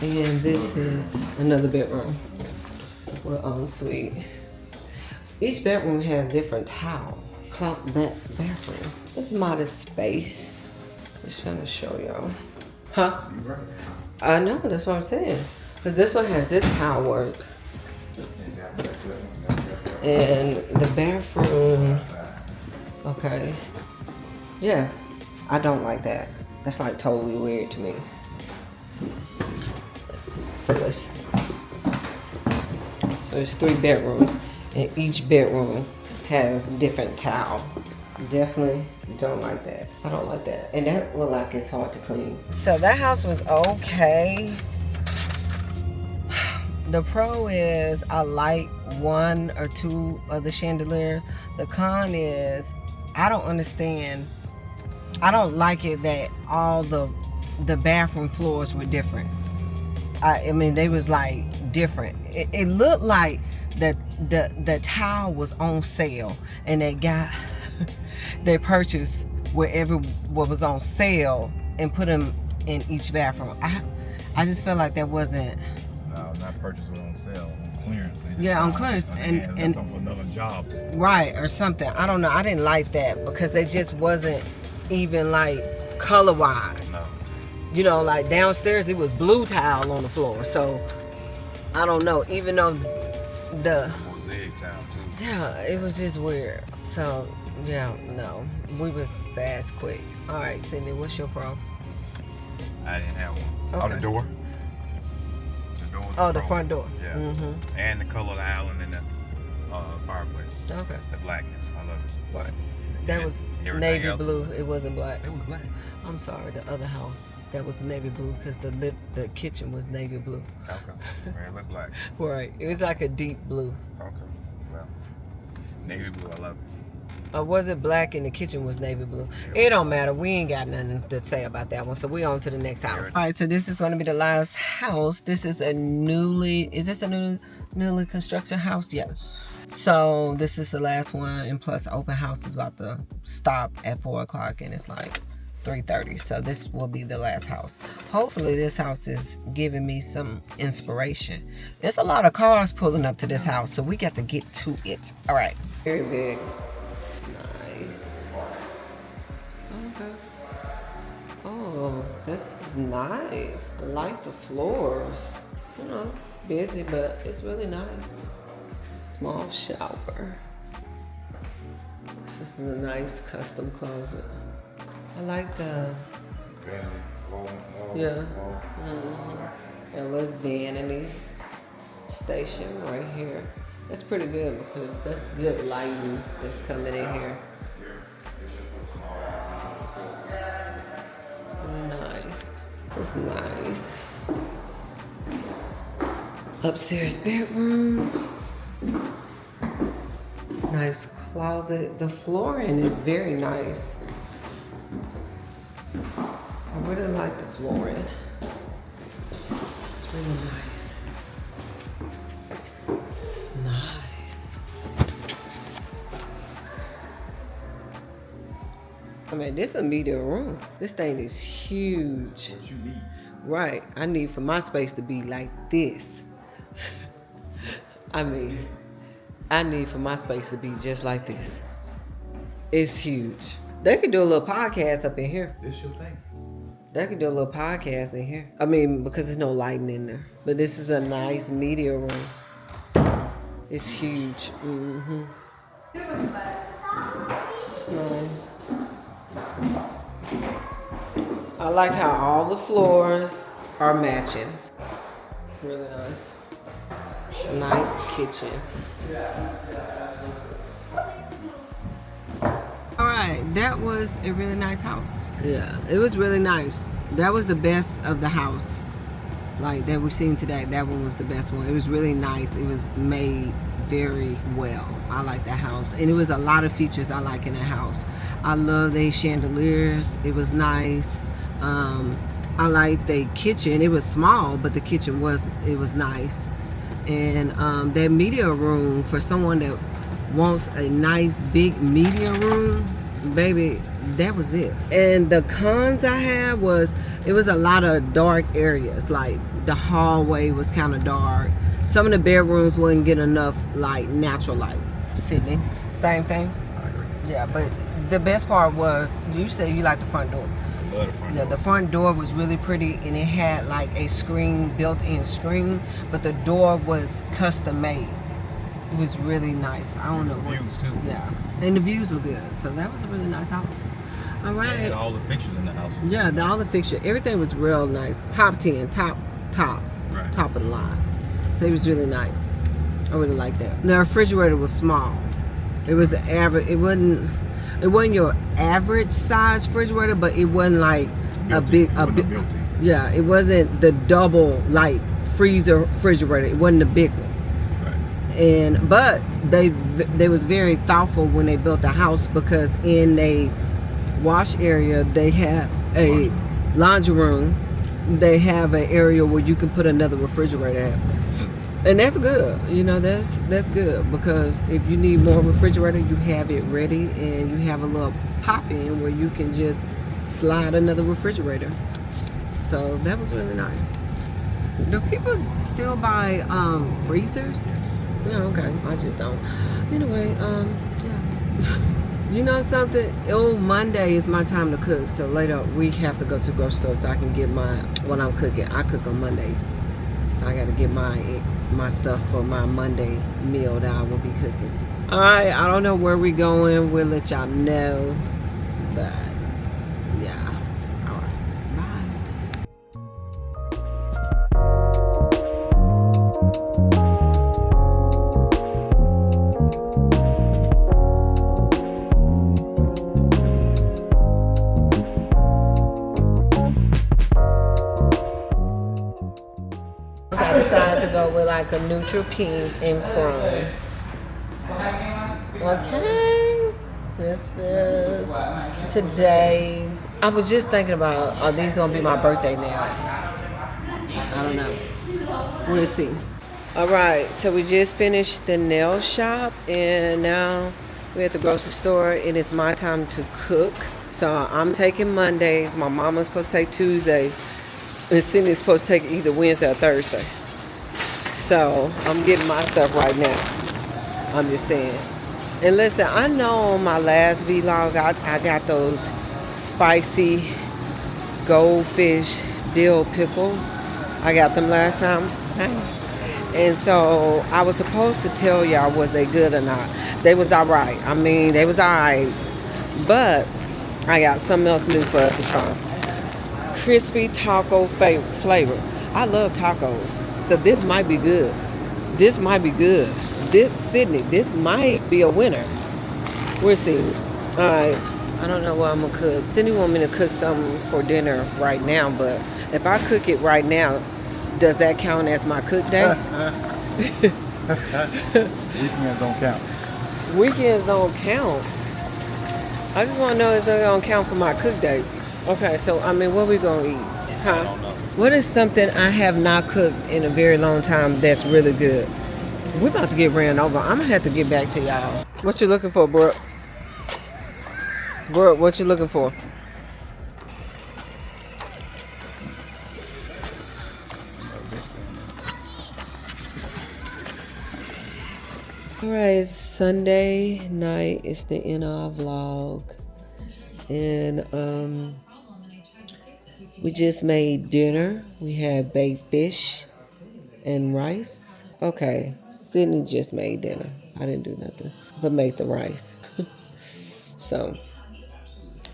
And this is another bedroom. We're ensuite. Each bedroom has different tile. Bathroom. It's modest space. Just trying to show y'all. Huh? I know, that's what I'm saying. Because this one has this tile work. And the bathroom, okay. Yeah, I don't like that. That's like totally weird to me. So there's 3 bedrooms, and each bedroom has different tile. Definitely don't like that. I don't like that. And that look like it's hard to clean. So that house was okay. The pro is I like 1 or 2 of the chandeliers. The con is I don't understand. I don't like it that all the bathroom floors were different. I mean, they was like different. It looked like the tile was on sale, and they purchased what was on sale and put them in each bathroom. I just feel like that wasn't. No, not purchased on sale, on clearance. Yeah, on clearance and for another jobs. Right, or something. I don't know. I didn't like that because they just wasn't even like color wise. No. You know, like downstairs it was blue tile on the floor. So I don't know. Even though the mosaic tile too. yeah, it was just weird. So yeah, no, we was fast, quick. All right, Sydney, what's your pro? I didn't have one. Okay. Oh, the door. The door. Oh, the front door. Yeah. Mm-hmm. And the color of the island and the fireplace. Okay. The blackness. I love it. Right. That was Everything navy else- blue. It wasn't black. It was black. I'm sorry, the other house that was navy blue because the kitchen was navy blue. Okay. It looked black. Right. It was like a deep blue. Okay. Well, navy blue. I love it. Or was it black and the kitchen was navy blue? It don't matter. We ain't got nothing to say about that one. So we on to the next house. All right. So this is going to be the last house. This is is this a newly constructed house? Yes. So this is the last one, and plus open house is about to stop at 4 o'clock, and it's like 3:30. So this will be the last house. Hopefully this house is giving me some inspiration. There's a lot of cars pulling up to this house, so we got to get to it. All right. Very big. Nice. Okay. Oh, this is nice. I like the floors. You know, it's busy, but it's really nice. Small shower. This is a nice custom closet. I like the yeah. A little vanity station right here. That's pretty good because that's good lighting that's coming in here. Really nice. This is nice. Upstairs bedroom. Nice closet. The flooring is very nice. I really like the flooring. It's really nice. It's nice. I mean, this is a media room. This thing is huge. What you need. Right. I need for my space to be like this. I mean, I need for my space to be just like this. It's huge. They could do a little podcast up in here. This your thing. They could do a little podcast in here. I mean, because there's no lighting in there. But this is a nice media room. It's huge. Mm-hmm. It's nice. I like how all the floors are matching. Really nice. Nice kitchen. All right, that was a really nice house. Yeah, it was really nice. That was the best of the house, like that we've seen today. That one was the best one. It was really nice. It was made very well. I like that house, and it was a lot of features I like in the house. I love the chandeliers. It was nice. I like the kitchen. It was small, but the kitchen was nice. And that media room, for someone that wants a nice big media room, baby, that was it. And the cons I had was it was a lot of dark areas. Like the hallway was kind of dark. Some of the bedrooms wouldn't get enough like natural light. Sydney, same thing. I agree. Yeah, but the best part was you said you like the front door. I love the front Yeah, door. the front door was really pretty, and it had like a screen, built-in screen, but the door was custom made. It was really nice. I don't know what. Views too. Yeah, and the views were good, so that was a really nice house. All They right. had all the fixtures in the house. Yeah, all the fixture, everything was real nice. Top 10, top Right. of the line. So it was really nice. I really liked that. The refrigerator was small. It was an average. It wasn't your average size refrigerator, but it wasn't like a big. Built-in. Yeah, it wasn't the double like freezer refrigerator. It wasn't the big one. Right. But they was very thoughtful when they built the house, because in a wash area they have a laundry room. They have an area where you can put another refrigerator at. And that's good. You know, that's good, because if you need more refrigerator, you have it ready, and you have a little pop in where you can just slide another refrigerator. So that was really nice. Do people still buy freezers? No, okay. I just don't. Anyway, yeah. You know something? Monday is my time to cook, so later we have to go to the grocery store so I can get what I'm cooking. I cook on Mondays, so I got to get my stuff for my Monday meal that I will be cooking. All right, I don't know where we going. We'll let y'all know, but yeah. All right, bye. I decided to go with like a neutral pink and chrome. Okay, this is today's. I was just thinking about, are these gonna be my birthday nails? I don't know. We'll see. All right, so we just finished the nail shop, and now we're at the grocery store, and it's my time to cook. So I'm taking Mondays. My mama's supposed to take Tuesdays, and Sydney's supposed to take either Wednesday or Thursday. So I'm getting my stuff right now. I'm just saying. And listen, I know on my last vlog, I got those spicy goldfish dill pickle. I got them last time. And so I was supposed to tell y'all was they good or not. They was all right. I mean, they was all right. But I got something else new for us to try. Crispy taco flavor. I love tacos. So this might be good. This might be good. Sydney, this might be a winner. We'll see. All right. I don't know what I'm going to cook. Sydney want me to cook something for dinner right now, but if I cook it right now, does that count as my cook day? Weekends don't count. Weekends don't count. I just want to know if they're going to count for my cook day. Okay, so, I mean, what we going to eat? Huh? I don't know. What is something I have not cooked in a very long time that's really good? We're about to get ran over. I'm going to have to get back to y'all. What you looking for, Brooke? Brooke, what you looking for? All right, Sunday night is the end of our vlog, and we just made dinner. We had baked fish and rice. Okay, Sydney just made dinner. I didn't do nothing but make the rice. So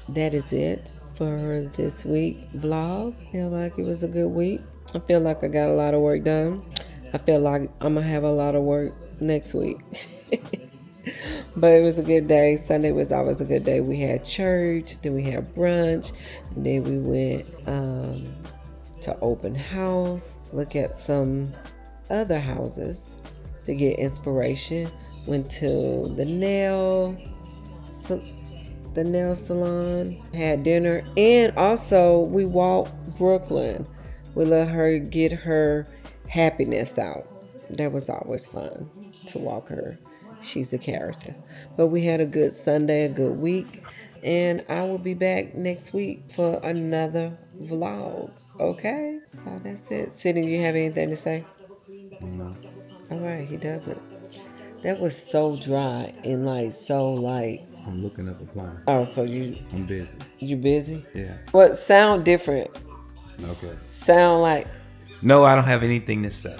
that is it for this week vlog. I feel like it was a good week. I feel like I got a lot of work done. I feel like I'm gonna have a lot of work next week. But it was a good day. Sunday was always a good day. We had church, then we had brunch, and then we went to open house, look at some other houses to get inspiration. Went to the nail salon, had dinner, and also we walked Brooklyn. We let her get her happiness out. That was always fun to walk her. She's a character. But we had a good Sunday, a good week, and I will be back next week for another vlog. Okay? So that's it. Sydney, you have anything to say? No. All right, he doesn't. That was so dry and I'm looking up appliances. Oh, so I'm busy. you busy? Yeah. What sound different? Okay. Sound like No, I don't have anything to say.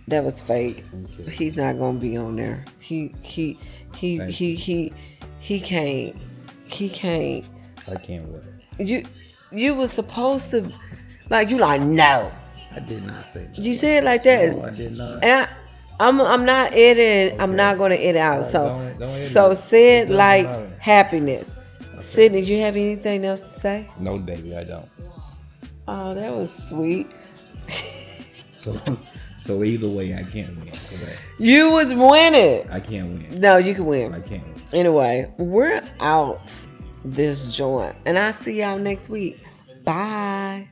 that was fake. Okay. He's not gonna be on there. He can't. I can't wait. You was supposed to you like no. I did not say that. You said it like that. No, I did not. And I'm not editing. Okay. I'm not gonna edit out. Right, So don't edit so it. say It it doesn't like matter. happiness. Sydney, do you have anything else to say? No, Davey, I don't. Oh, that was sweet. So either way, I can't win. You was winning. I can't win. No, you can win. I can't win. Anyway, we're out this joint, and I'll see y'all next week. Bye.